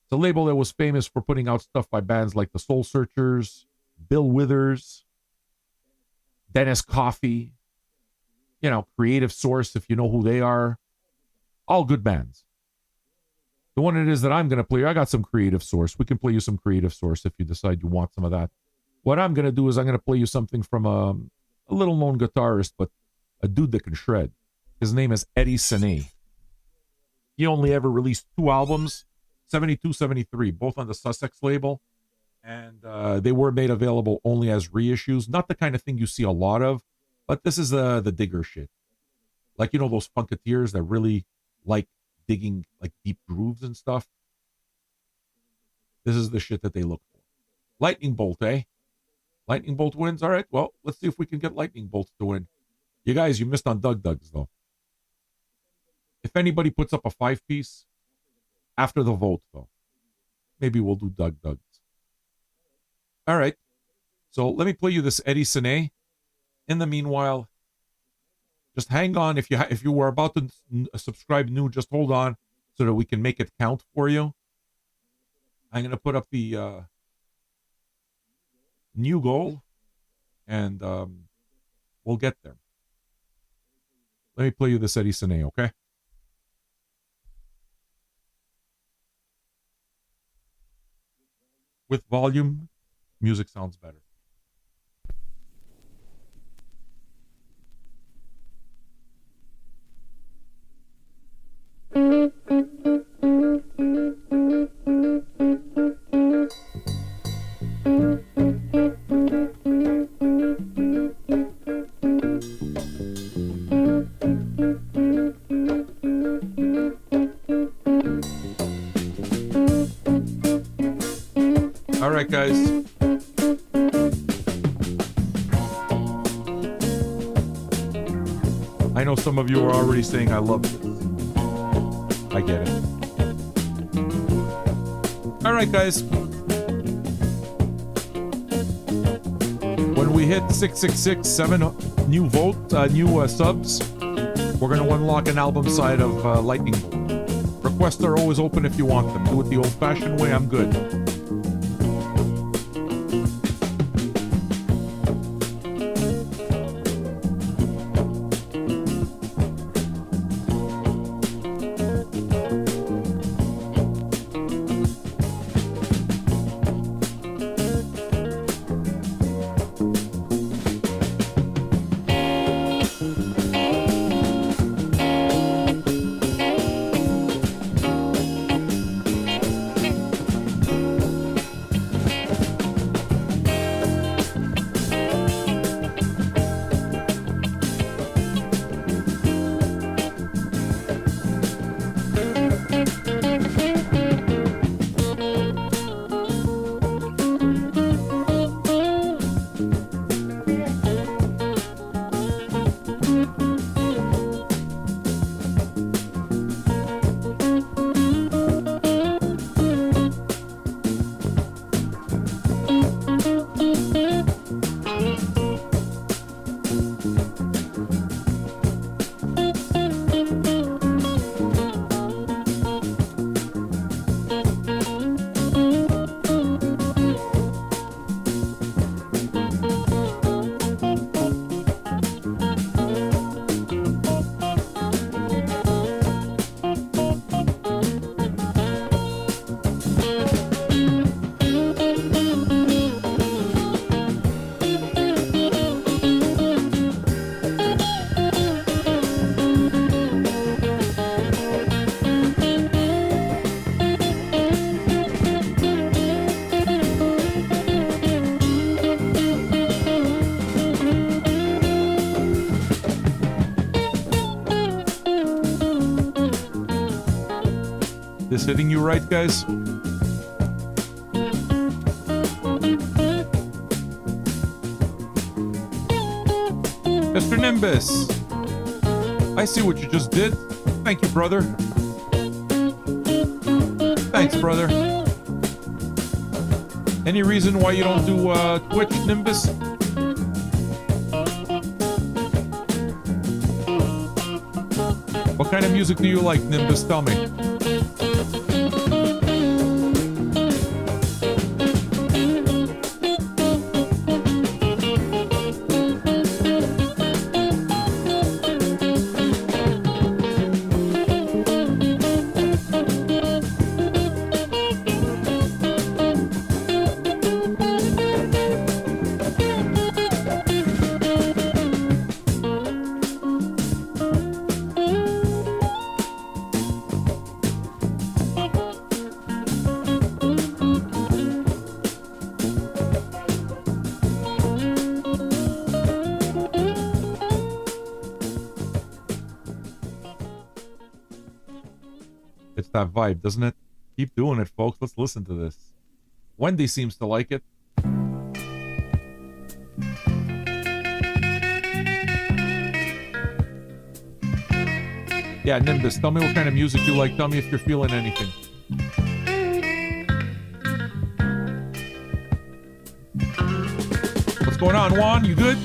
it's a label that was famous for putting out stuff by bands like the Soul Searchers, Bill Withers, Dennis Coffey, Creative Source, if you know who they are. All good bands. The one it is that I'm going to play, I got some Creative Source. We can play you some Creative Source if you decide you want some of that. What I'm going to do is I'm going to play you something from a little-known guitarist, but a dude that can shred. His name is Eddie Sene. He only ever released 2 albums, 72, 73, both on the Sussex label, and they were made available only as reissues. Not the kind of thing you see a lot of, but this is the digger shit. Like, those funketeers that really like digging like deep grooves and stuff. This is the shit that they look for. Lightning Bolt, eh? Lightning Bolt wins. All right, well, let's see if we can get Lightning Bolt to win. You guys, you missed on Doug Dugs, though. If anybody puts up a 5-piece after the vote, though, maybe we'll do Doug Dugs. All right, so let me play you this Eddie Sene. In the meanwhile, just hang on. If you were about to subscribe new, just hold on so that we can make it count for you. I'm going to put up the new goal, and we'll get there. Let me play you this Eddie Sene, okay? With volume, music sounds better. All right, guys. I know some of you are already saying I love this. I get it. All right, guys. When we hit 666, 7 new subs, we're going to unlock an album side of Lightning Bolt. Requests are always open if you want them. Do it the old-fashioned way. I'm good. this hitting you right, guys? Mr. Nimbus, I see what you just did. Thank you, brother. Thanks, brother. Any reason why you don't do Twitch, Nimbus? What kind of music do you like, Nimbus? Tell me. That vibe, doesn't it? Keep doing it, folks. Let's listen to this. Wendy seems to like it. Yeah, Nimbus, tell me what kind of music you like. Tell me if you're feeling anything. What's going on, Juan? You good?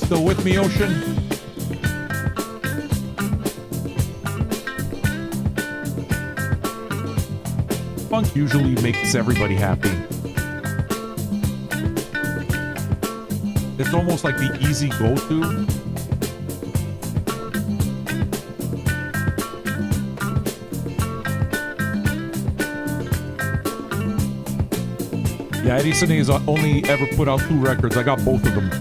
Still with me, Ocean? Funk usually makes everybody happy. It's almost like the easy go-to. Yeah, Eddie Cine's only ever put out 2 records. I got both of them.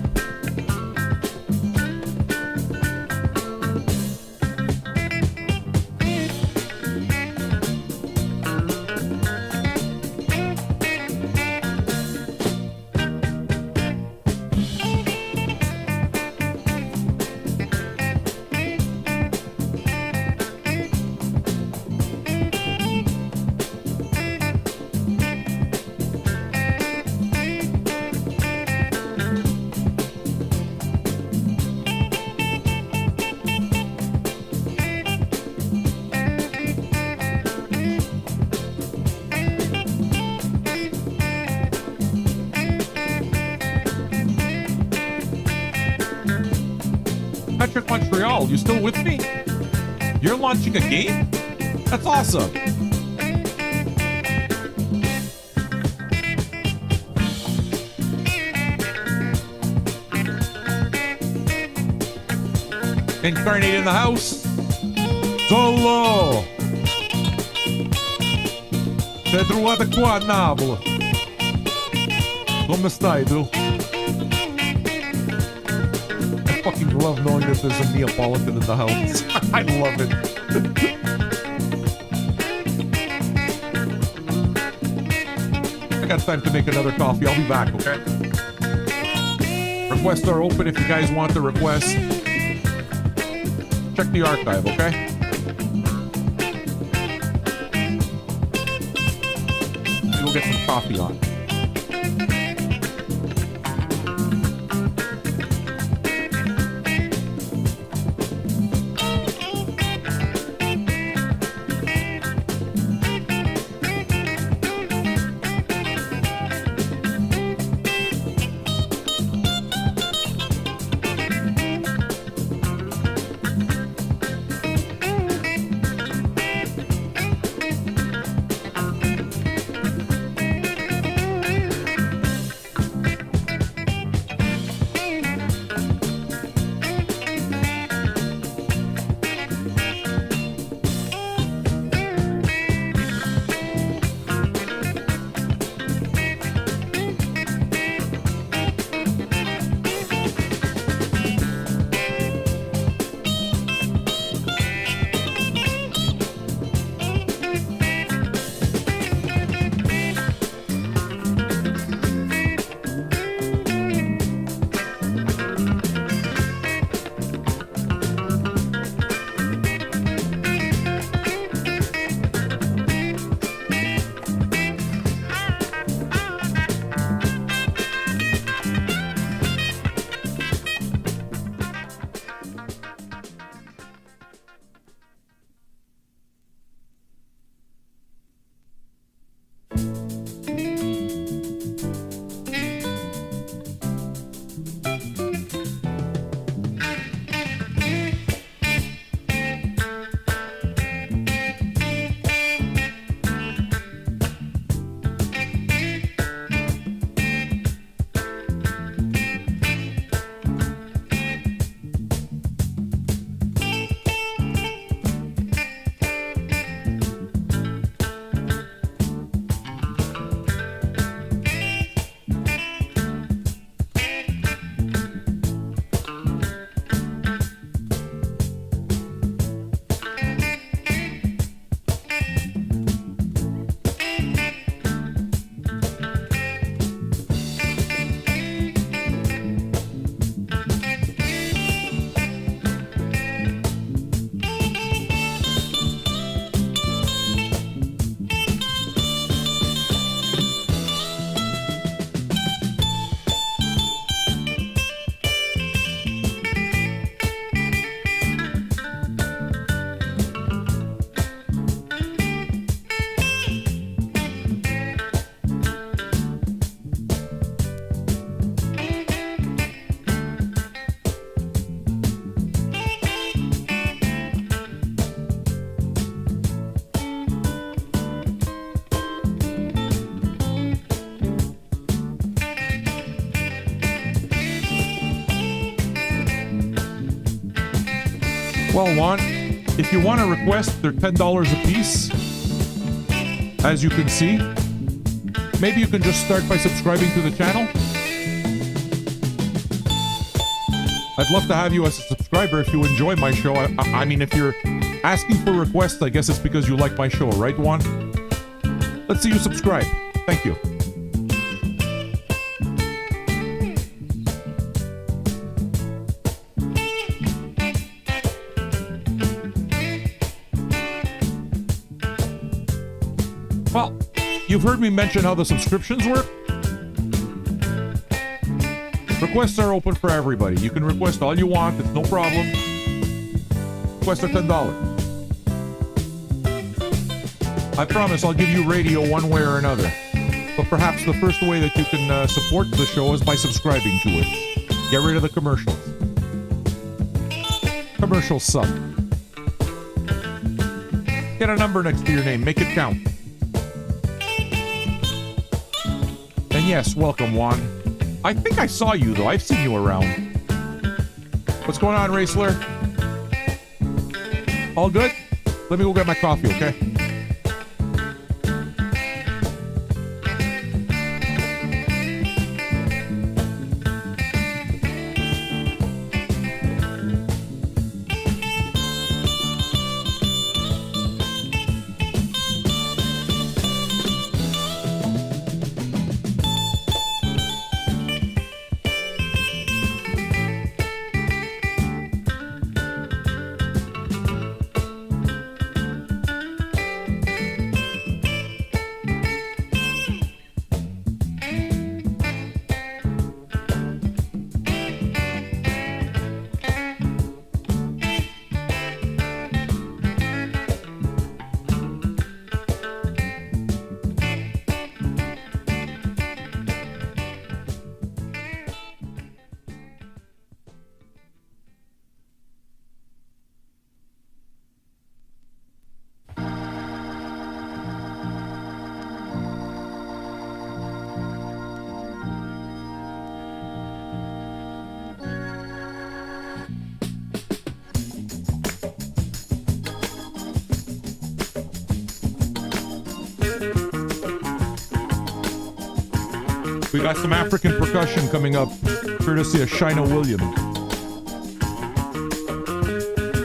Montreal, you still with me? You're launching a game? That's awesome. Incarnate in the house. Solo. Sei trovata qua a Napoli. Come stai, tu? Fucking love knowing that there's a Neapolitan in the house. I love it. I got time to make another coffee. I'll be back, okay? Requests are open if you guys want to request. Check the archive, okay? We'll get some coffee on. Well, Juan, if you want to request, they're $10 a piece. As you can see, maybe you can just start by subscribing to the channel. I'd love to have you as a subscriber if you enjoy my show. I mean, if you're asking for requests, I guess it's because you like my show, right, Juan? Let's see you subscribe. Thank you. Well, you've heard me mention how the subscriptions work. Requests are open for everybody. You can request all you want. It's no problem. Requests are $10. I promise I'll give you radio one way or another. But perhaps the first way that you can support the show is by subscribing to it. Get rid of the commercials. Commercials suck. Get a number next to your name. Make it count. And yes, welcome, Juan. I think I saw you, though. I've seen you around. What's going on, Raceler? All good? Let me go get my coffee, okay? We got some African percussion coming up, courtesy of Shina Williams.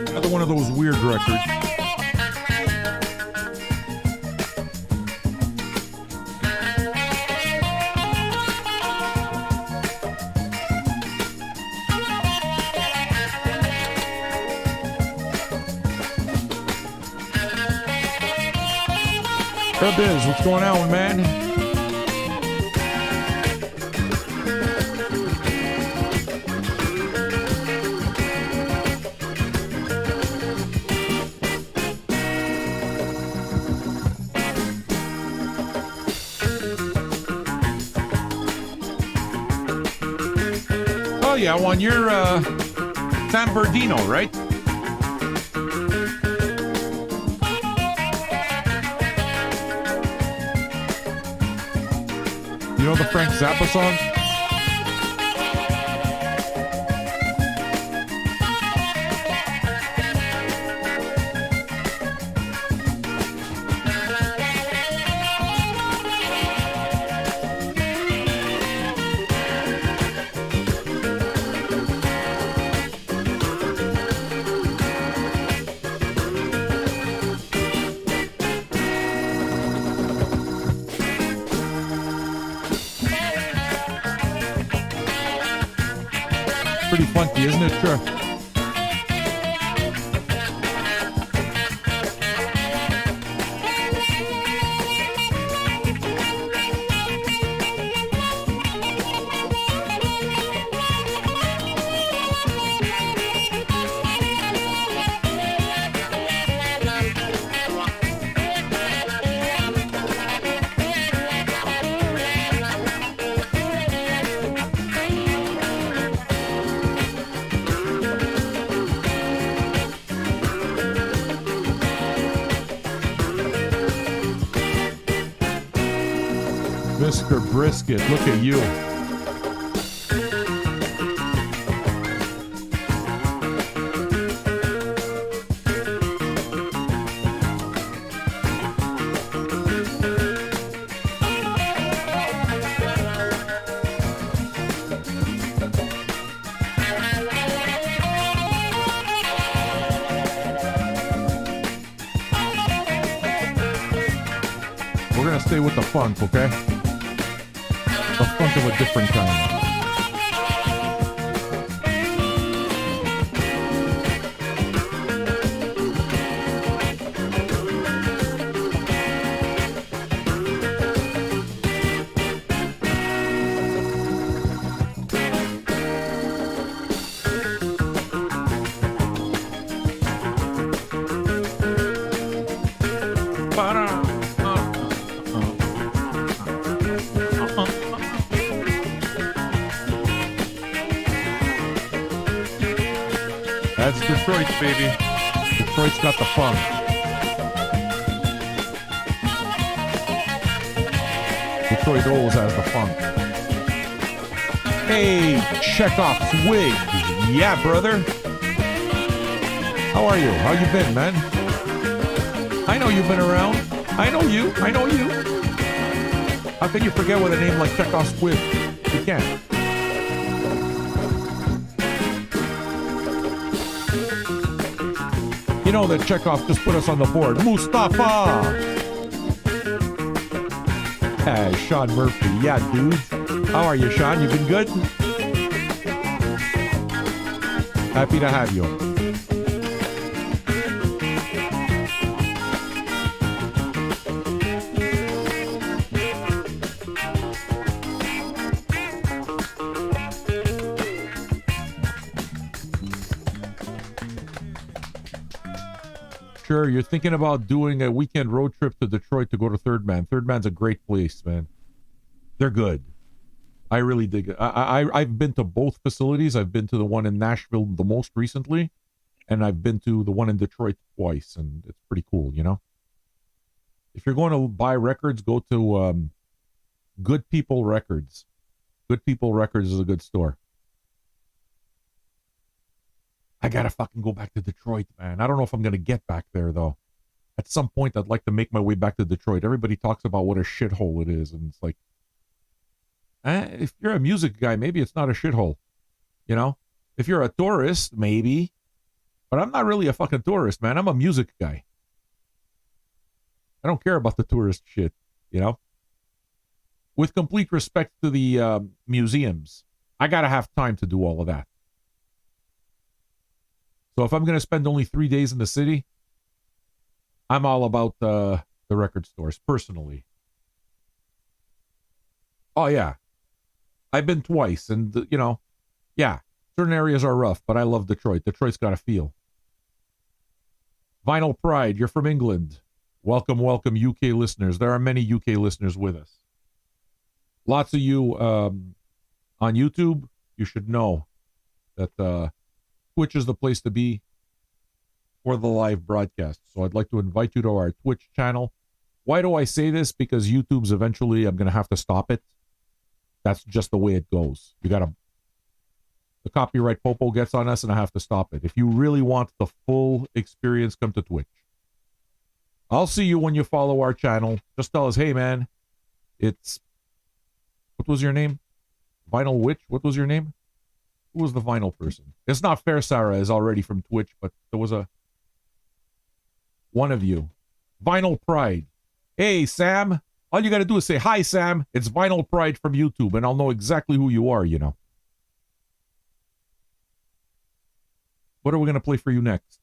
Another one of those weird records. Hey Biz, what's going on, man? Oh yeah, Juan, you're San Bernardino, right? You know the Frank Zappa song? Pretty funky, isn't it? Sure. Mr. Brisket, look at you. We're gonna stay with the funk, okay? The funk of a different kind. That's Detroit, baby. Detroit's got the funk. Detroit always has the funk. Hey, Chekhov's wig. Yeah, brother. How are you? How you been, man? I know you've been around. I know you. I know you. How can you forget with a name like Chekhov's wig? You can't. You know that Chekhov just put us on the board. Mustafa! Hey, Sean Murphy. Yeah, dude. How are you, Sean? You been good? Happy to have you. Sure, you're thinking about doing a weekend road trip to Detroit to go to Third Man. Third Man's a great place, man. They're good. I really dig it. I've been to both facilities. I've been to the one in Nashville the most recently, and I've been to the one in Detroit twice, and it's pretty cool, you know? If you're going to buy records, go to Good People Records. Good People Records is a good store. I gotta fucking go back to Detroit, man. I don't know if I'm gonna get back there, though. At some point, I'd like to make my way back to Detroit. Everybody talks about what a shithole it is, and it's like, if you're a music guy, maybe it's not a shithole, you know? If you're a tourist, maybe. But I'm not really a fucking tourist, man. I'm a music guy. I don't care about the tourist shit, you know? With complete respect to the museums, I gotta have time to do all of that. So if I'm going to spend only 3 days in the city, I'm all about the record stores, personally. Oh, yeah. I've been twice, and, you know, yeah, certain areas are rough, but I love Detroit. Detroit's got a feel. Vinyl Pride, you're from England. Welcome, welcome, UK listeners. There are many UK listeners with us. Lots of you on YouTube. You should know that Twitch is the place to be for the live broadcast. So I'd like to invite you to our Twitch channel. Why do I say this? Because YouTube's eventually, I'm going to have to stop it. That's just the way it goes. The copyright popo gets on us and I have to stop it. If you really want the full experience, come to Twitch. I'll see you when you follow our channel. Just tell us, hey man, what was your name? Vinyl Witch? What was your name? Who was the vinyl person? It's not fair. Sarah is already from Twitch, but there was one of you. Vinyl Pride. Hey, Sam. All you got to do is say, hi, Sam. It's Vinyl Pride from YouTube, and I'll know exactly who you are, you know. What are we going to play for you next?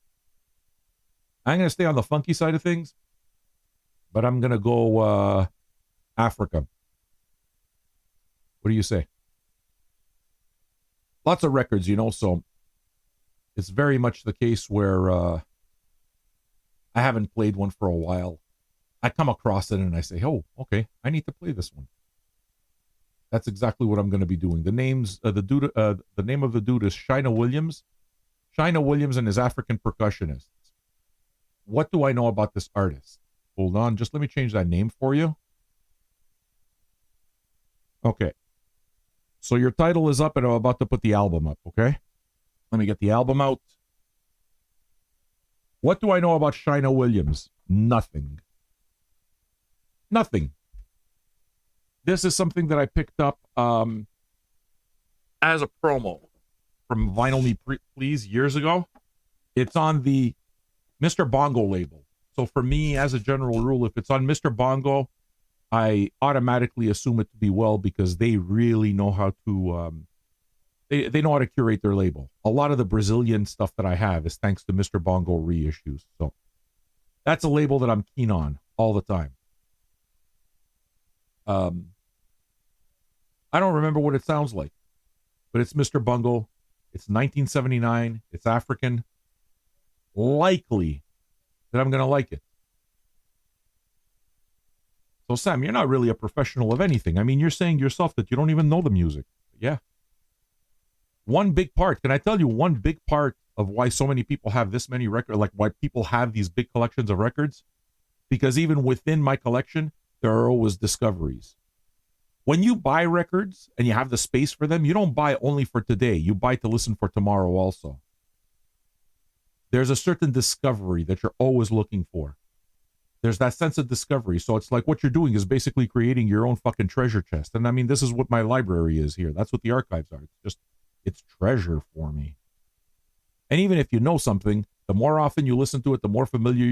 I'm going to stay on the funky side of things, but I'm going to go Africa. What do you say? Lots of records, you know, so it's very much the case where I haven't played one for a while. I come across it and I say, oh, okay, I need to play this one. That's exactly what I'm going to be doing. The name of the dude is Shina Williams. Shina Williams and his African percussionists. What do I know about this artist? Hold on, just let me change that name for you. Okay. So your title is up and I'm about to put the album up, okay? Let me get the album out. What do I know about Shina Williams? Nothing. Nothing. This is something that I picked up as a promo from Vinyl Me Please years ago. It's on the Mr. Bongo label. So for me, as a general rule, if it's on Mr. Bongo, I automatically assume it to be well because they really know how to they know how to curate their label. A lot of the Brazilian stuff that I have is thanks to Mr. Bongo reissues. So that's a label that I'm keen on all the time. I don't remember what it sounds like, but it's Mr. Bungle. It's 1979. It's African. Likely that I'm going to like it. So, Sam, you're not really a professional of anything. I mean, you're saying yourself that you don't even know the music. Yeah. One big part, can I tell you one big part of why so many people have this many records, like why people have these big collections of records? Because even within my collection, there are always discoveries. When you buy records and you have the space for them, you don't buy only for today. You buy to listen for tomorrow also. There's a certain discovery that you're always looking for. There's that sense of discovery. So it's like what you're doing is basically creating your own fucking treasure chest. And I mean, this is what my library is here. That's what the archives are. It's treasure for me. And even if you know something, the more often you listen to it, the more familiar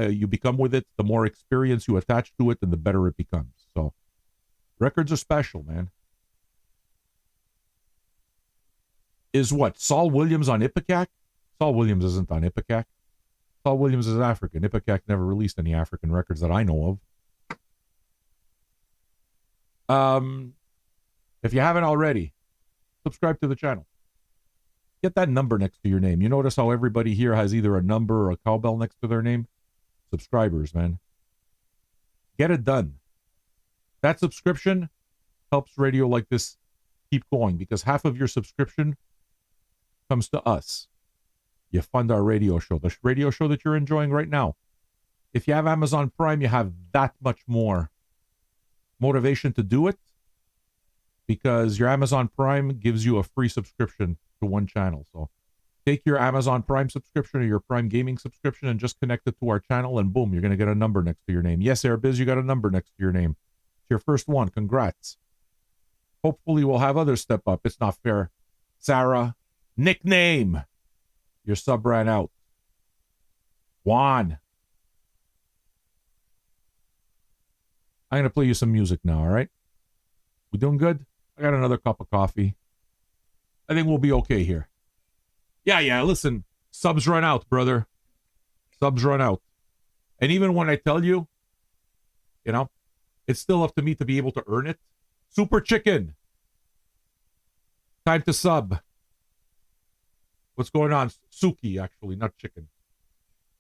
you become with it, the more experience you attach to it, and the better it becomes. So records are special, man. Is what? Saul Williams on Ipecac? Saul Williams isn't on Ipecac. Saul Williams is African. Ipecac never released any African records that I know of. If you haven't already, subscribe to the channel. Get that number next to your name. You notice how everybody here has either a number or a cowbell next to their name? Subscribers, man. Get it done. That subscription helps radio like this keep going because half of your subscription comes to us. You fund our radio show, the radio show that you're enjoying right now. If you have Amazon Prime, you have that much more motivation to do it because your Amazon Prime gives you a free subscription to one channel. So take your Amazon Prime subscription or your Prime Gaming subscription and just connect it to our channel and boom, you're going to get a number next to your name. Yes, Airbiz, you got a number next to your name. It's your first one. Congrats. Hopefully we'll have others step up. It's not fair. Sarah, nickname. Your sub ran out. Juan. I'm going to play you some music now, all right? We doing good? I got another cup of coffee. I think we'll be okay here. Yeah, listen. Subs run out, brother. Subs run out. And even when I tell you, you know, it's still up to me to be able to earn it. Super Chicken. Time to sub. What's going on? Suki, actually, not chicken.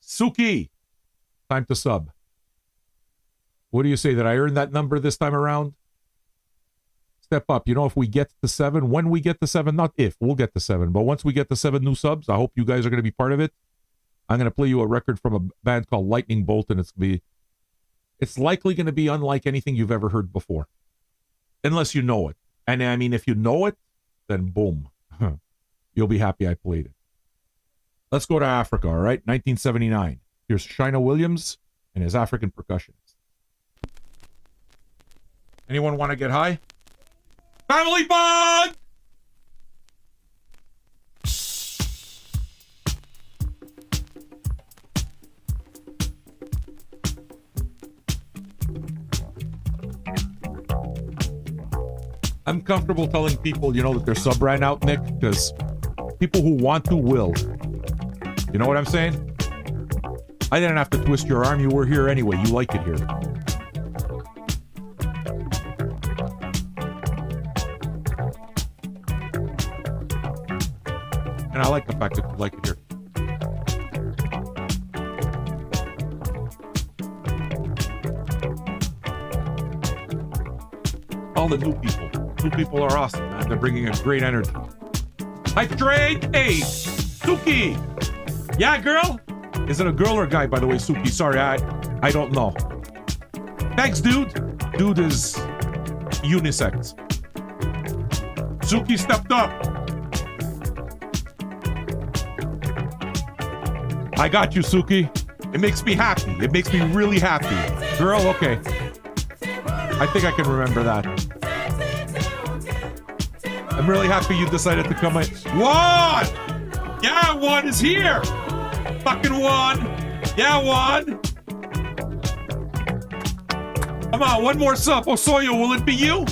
Suki. Time to sub. What do you say? That I earned that number this time around? Step up. You know, if we get to 7, when we get to 7, not if, we'll get to 7. But once we get to 7 new subs, I hope you guys are going to be part of it. I'm going to play you a record from a band called Lightning Bolt, and it's likely going to be unlike anything you've ever heard before. Unless you know it. And I mean, if you know it, then boom. You'll be happy I played it. Let's go to Africa, all right? 1979. Here's Shina Williams and his African percussions. Anyone want to get high? Family bond! I'm comfortable telling people, you know, that their sub ran out, Nick, because people who want to will. You know what I'm saying? I didn't have to twist your arm. You were here anyway. You like it here. And I like the fact that you like it here. All the new people. New people are awesome, man. They're bringing a great energy. Hype Train, hey, Suki. Yeah, girl? Is it a girl or a guy, by the way, Suki? Sorry, I don't know. Thanks, dude. Dude is unisex. Suki stepped up. I got you, Suki. It makes me happy. It makes me really happy. Girl, okay. I think I can remember that. I'm really happy you decided to come in. Juan! Yeah, Juan is here! Fucking Juan! Yeah, Juan! Come on, one more sub. Osoyo, will it be you?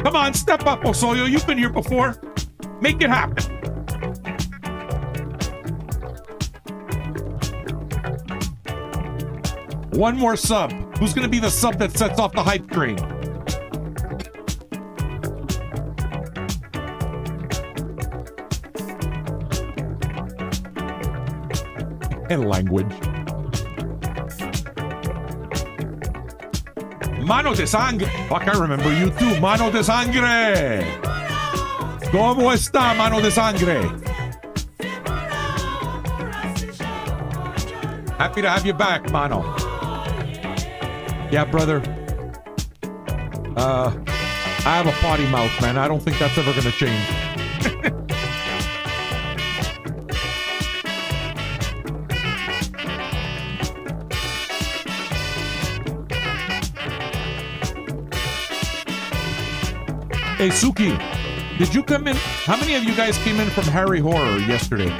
Come on, step up, Osoyo. You've been here before. Make it happen. One more sub. Who's going to be the sub that sets off the hype train? And language. Mano de sangre. Fuck, I remember you too. Mano de sangre. ¿Cómo está, mano de sangre? Happy to have you back, mano. Yeah, brother. I have a potty mouth, man. I don't think that's ever gonna change. Hey, Suki, did you come in? How many of you guys came in from Harry Horror yesterday?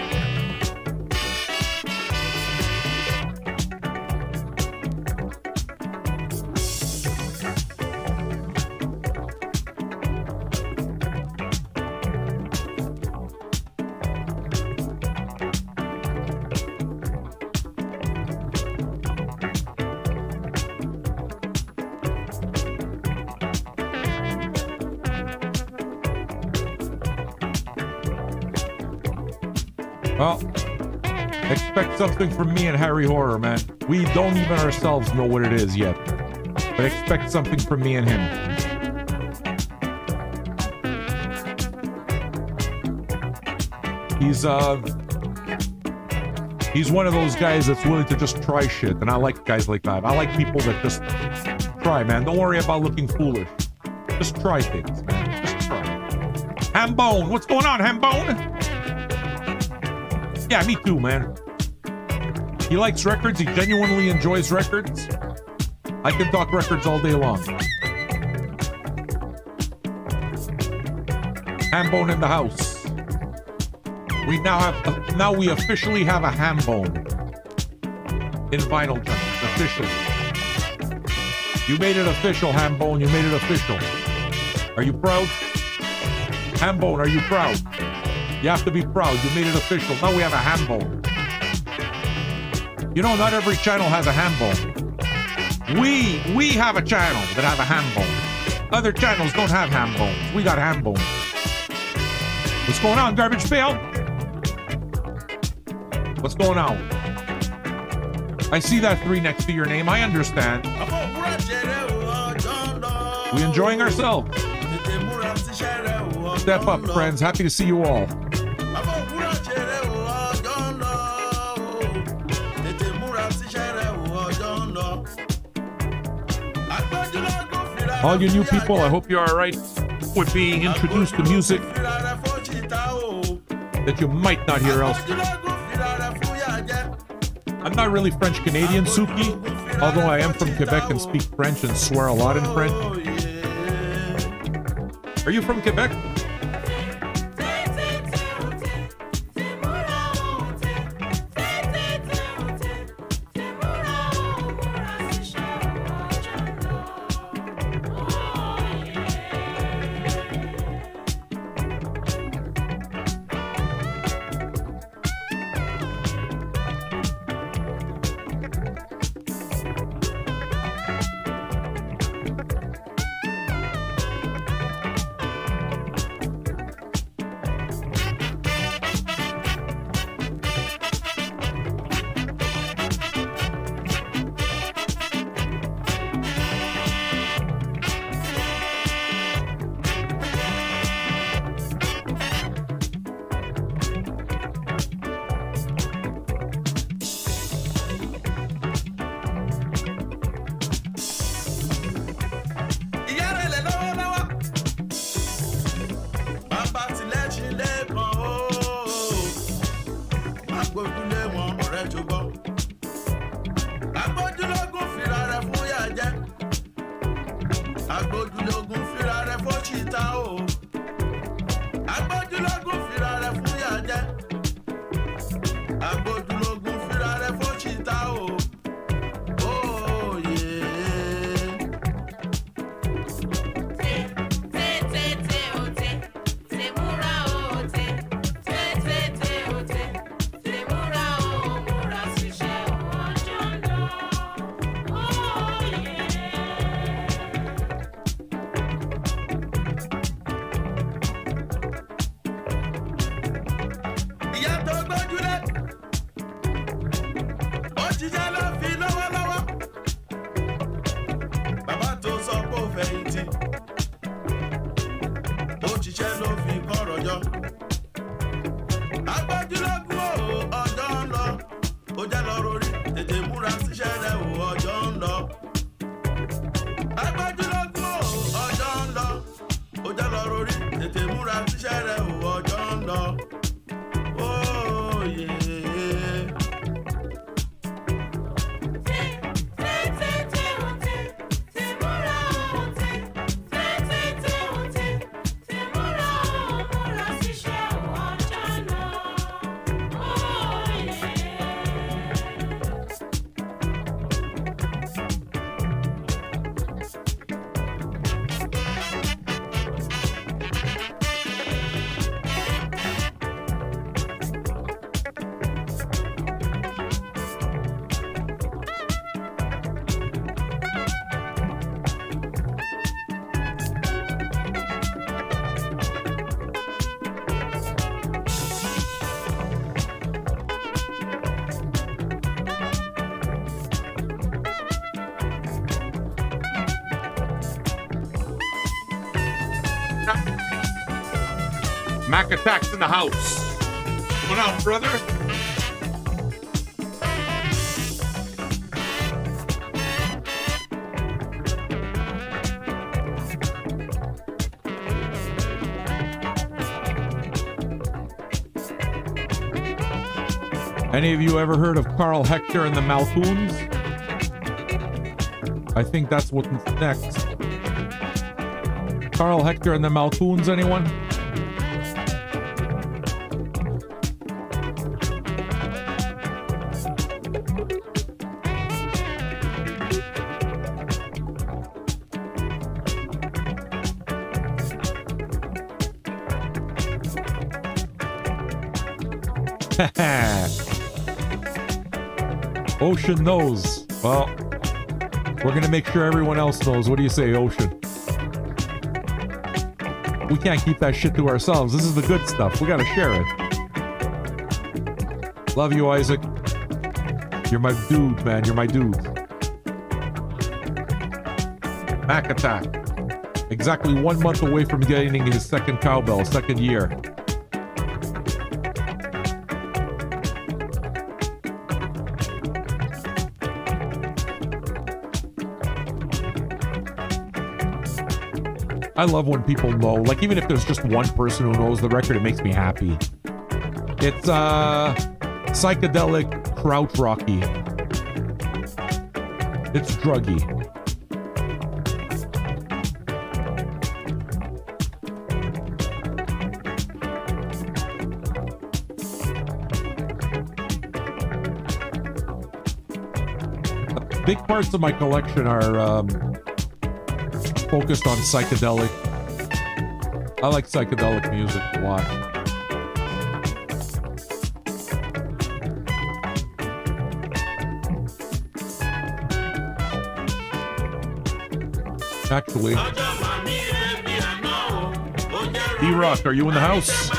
Well, expect something from me and Harry Horror, man. We don't even ourselves know what it is yet. But expect something from me and him. He's one of those guys that's willing to just try shit, and I like guys like that. I like people that just try, man. Don't worry about looking foolish. Just try things, man. Just try. Hambone, what's going on, Hambone? Yeah, me too, man. He likes records. He genuinely enjoys records. I can talk records all day long. Hambone in the house. We now we officially have a Hambone in vinyl terms. Officially. You made it official, Hambone. You made it official. Are you proud? Hambone, are you proud? You have to be proud. You made it official. Now we have a Hambone. You know, not every channel has a Hambone. We have a channel that have a Hambone. Other channels don't have Hambones. We got Hambone. What's going on, Garbage Pail? What's going on? I see that 3 next to your name. I understand. We enjoying ourselves. Step up, friends. Happy to see you all. All you new people, I hope you're alright with being introduced to music that you might not hear elsewhere. I'm not really French Canadian, Suki, although I am from Quebec and speak French and swear a lot in French. Are you from Quebec? Mac Attack's in the house. Come on out, brother. Any of you ever heard of Carl Hector and the Malcoons? I think that's what's next. Carl Hector and the Malcoons, anyone? Ocean knows. Well, we're going to make sure everyone else knows. What do you say, Ocean? We can't keep that shit to ourselves. This is the good stuff. We got to share it. Love you, Isaac. You're my dude, man. You're my dude. Mac Attack. Exactly 1 month away from getting his second cowbell, second year. I love when people know, like even if there's just one person who knows the record, it makes me happy. It's psychedelic krautrocky. It's druggy. Big parts of my collection are focused on psychedelic. I like psychedelic music a lot. Actually, D-Rock, are you in the house?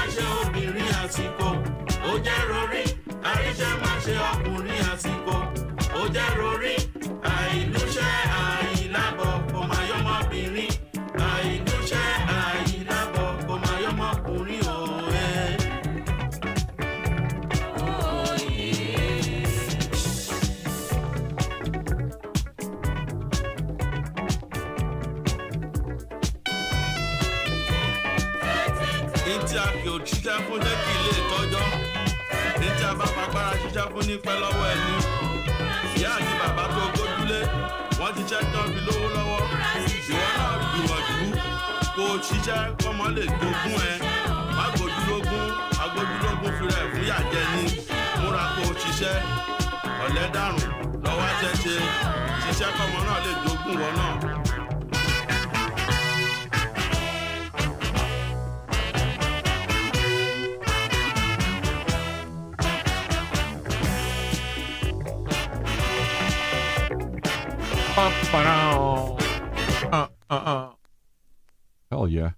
Hell yeah.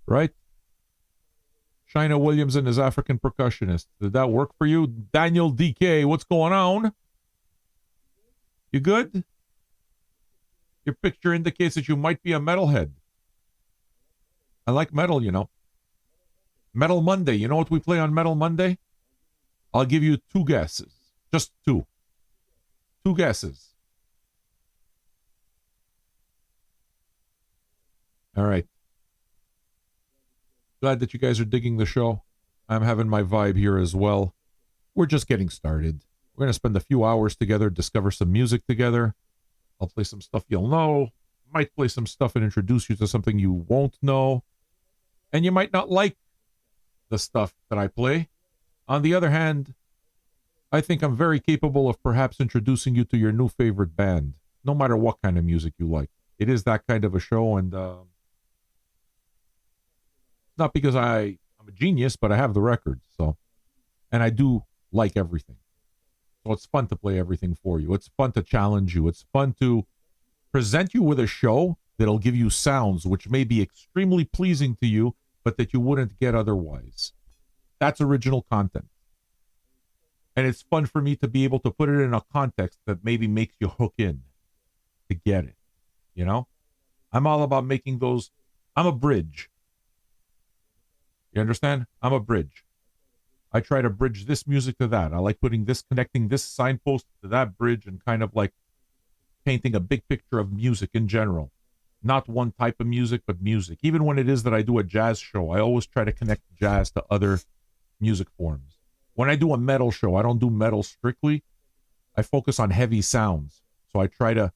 Right? Shina Williams and his African percussionist. Did that work for you? Daniel DK, what's going on? You good? Your picture indicates that you might be a metalhead. I like metal, you know. Metal Monday. You know what we play on Metal Monday? I'll give you two guesses. Just two. Two guesses. All right. Glad that you guys are digging the show. I'm having my vibe here as well. We're just getting started. We're going to spend a few hours together, discover some music together. I'll play some stuff you'll know. Might play some stuff and introduce you to something you won't know. And you might not like the stuff that I play. On the other hand, I think I'm very capable of perhaps introducing you to your new favorite band, no matter what kind of music you like. It is that kind of a show, and not because I'm a genius, but I have the records, so, and I do like everything. So it's fun to play everything for you. It's fun to challenge you. It's fun to present you with a show that'll give you sounds which may be extremely pleasing to you, but that you wouldn't get otherwise. That's original content. And it's fun for me to be able to put it in a context that maybe makes you hook in to get it. You know? I'm all about making those, I'm a bridge. You understand? I'm a bridge. I try to bridge this music to that. I like connecting this signpost to that bridge and kind of like painting a big picture of music in general. Not one type of music, but music. Even when it is that I do a jazz show, I always try to connect jazz to other music forms. When I do a metal show, I don't do metal strictly. I focus on heavy sounds. So I try to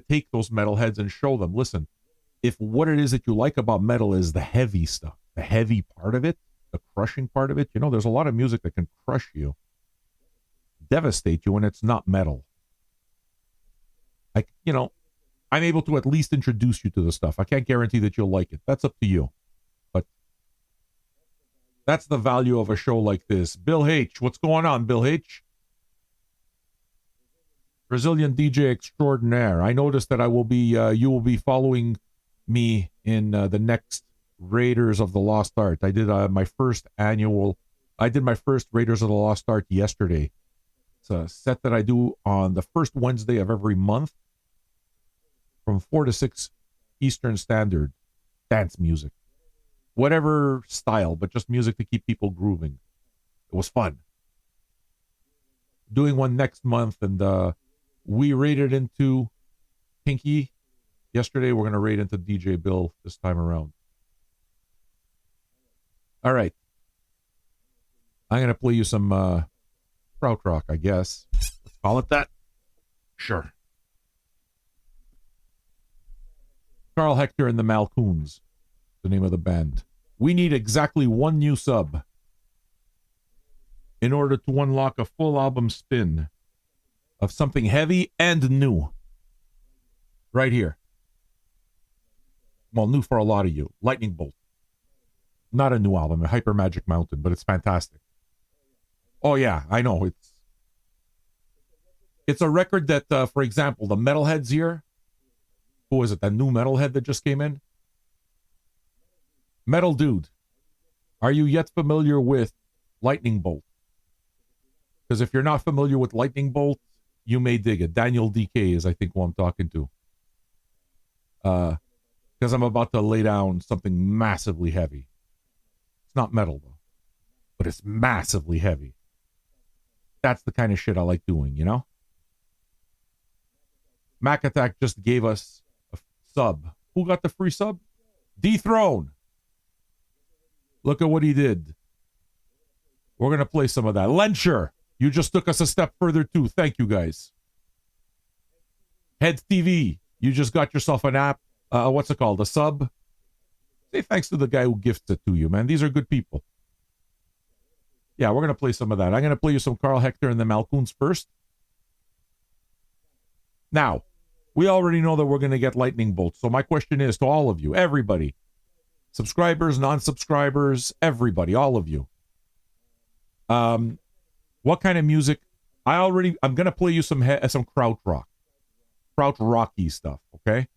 take those metalheads and show them, listen, if what it is that you like about metal is the heavy stuff, the heavy part of it, the crushing part of it, there's a lot of music that can crush you, devastate you when it's not metal. I'm able to at least introduce you to the stuff. I can't guarantee that you'll like it. That's up to you. But that's the value of a show like this. Bill H. What's going on, Bill H? Brazilian DJ extraordinaire. I noticed that you will be following me in the next Raiders of the Lost Art. I did my first Raiders of the Lost Art yesterday. It's a set that I do on the first Wednesday of every month from 4 to 6 Eastern Standard. Dance music. Whatever style, but just music to keep people grooving. It was fun. Doing one next month, and we raided into Pinky yesterday. We're going to raid into DJ Bill this time around. All right. I'm going to play you some krautrock, I guess. Let's call it that. Sure. Carl Hector and the Malcoons, the name of the band. We need exactly one new sub in order to unlock a full album spin of something heavy and new. Right here. Well, new for a lot of you. Lightning Bolt. Not a new album, a Hyper Magic Mountain, but it's fantastic. Oh yeah, I know. It's a record that, for example, the metalheads here. Who is it? That new metalhead that just came in? Metal Dude. Are you yet familiar with Lightning Bolt? Because if you're not familiar with Lightning Bolt, you may dig it. Daniel DK is, I think, who I'm talking to. Because I'm about to lay down something massively heavy. It's not metal, though. But it's massively heavy. That's the kind of shit I like doing, Mac Attack just gave us a sub. Who got the free sub? Dethrone. Look at what he did. We're going to play some of that. Lencher, you just took us a step further too. Thank you, guys. Heads TV, you just got yourself an app. What's it called? A sub? Say thanks to the guy who gifts it to you, man. These are good people. Yeah, we're going to play some of that. I'm going to play you some Carl Hector and the Malcoons first. Now, we already know that we're going to get lightning bolts. So my question is to all of you, everybody, subscribers, non-subscribers, everybody, all of you. What kind of music? I'm going to play you some krautrock. Krautrocky stuff, okay?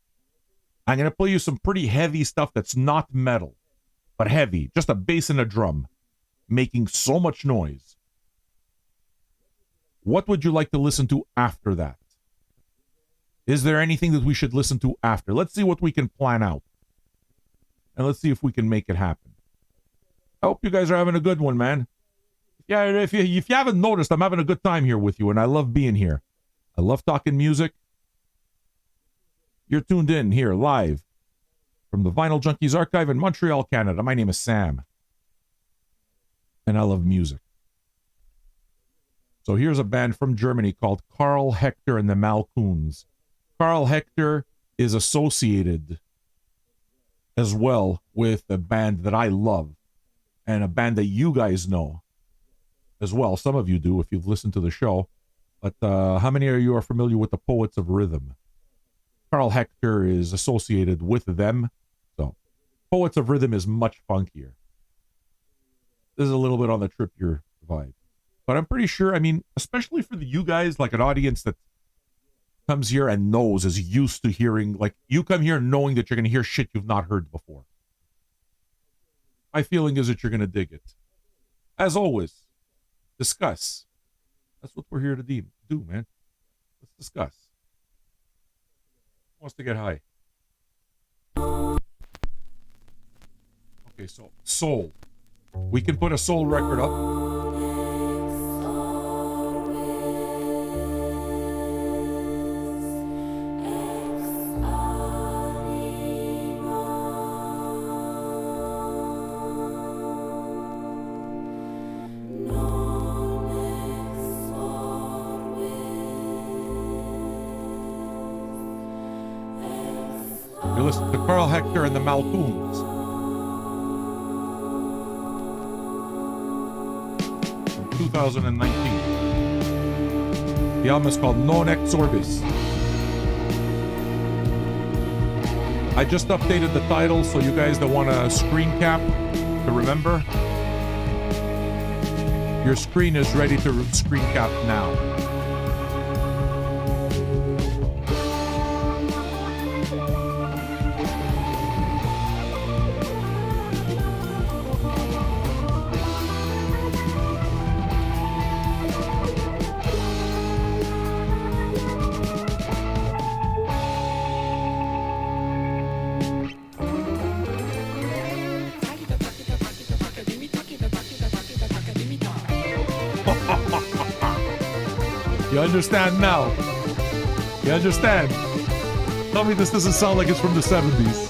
I'm going to play you some pretty heavy stuff that's not metal, but heavy. Just a bass and a drum making so much noise. What would you like to listen to after that? Is there anything that we should listen to after? Let's see what we can plan out. And let's see if we can make it happen. I hope you guys are having a good one, man. Yeah, if you haven't noticed, I'm having a good time here with you, and I love being here. I love talking music. You're tuned in here live from the Vinyl Junkies archive in Montreal, Canada. My name is Sam, and I love music. So here's a band from Germany called Carl Hector and the Malcoons. Carl Hector is associated as well with a band that I love, and a band that you guys know as well. Some of you do if you've listened to the show. But how many of you are familiar with the Poets of Rhythm? Carl Hector is associated with them. So Poets of Rhythm is much funkier. This is a little bit on the trippier vibe. But I'm pretty sure, especially for you guys, like an audience that comes here and is used to hearing, like, you come here knowing that you're going to hear shit you've not heard before. My feeling is that you're going to dig it. As always, discuss. That's what we're here to do, man. Let's discuss. Who wants to get high? Okay, so soul. We can put a soul record up. You listen to Carl Hector and the Malcoons. From 2019. The album is called Non Ex Orbis. I just updated the title, so you guys that want a screen cap to remember, your screen is ready to screen cap now. You understand now? You understand? Tell me this doesn't sound like it's from the 70s.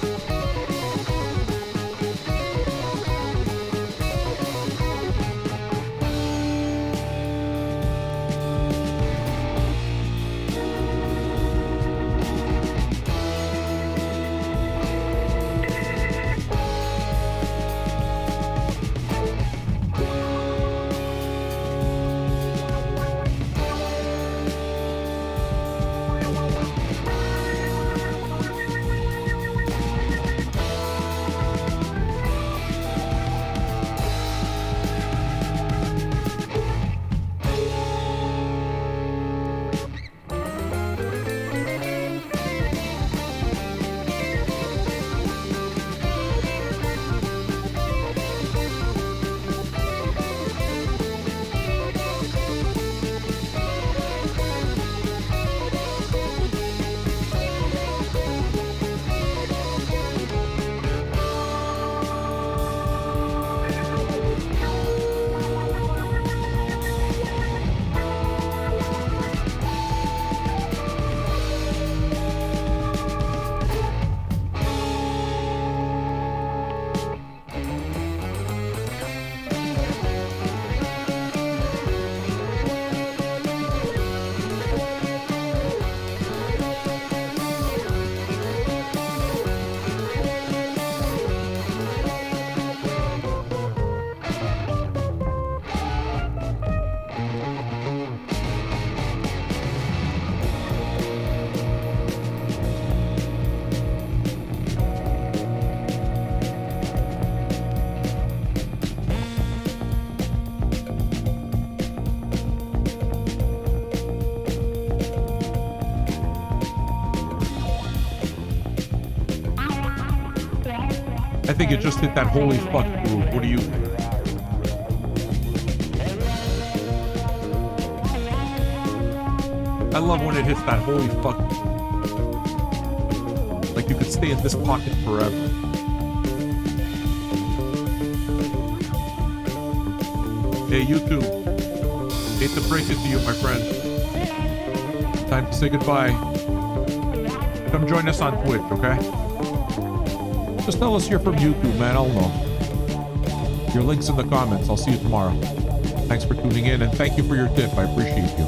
I think it just hit that holy fuck groove. What do you think? I love when it hits that holy fuck. Like you could stay in this pocket forever. Hey, you too. Hate to break it to you, my friend. Time to say goodbye. Come join us on Twitch, okay? Just tell us you're from YouTube, man. I'll know. Your link's in the comments. I'll see you tomorrow. Thanks for tuning in, and thank you for your tip. I appreciate you.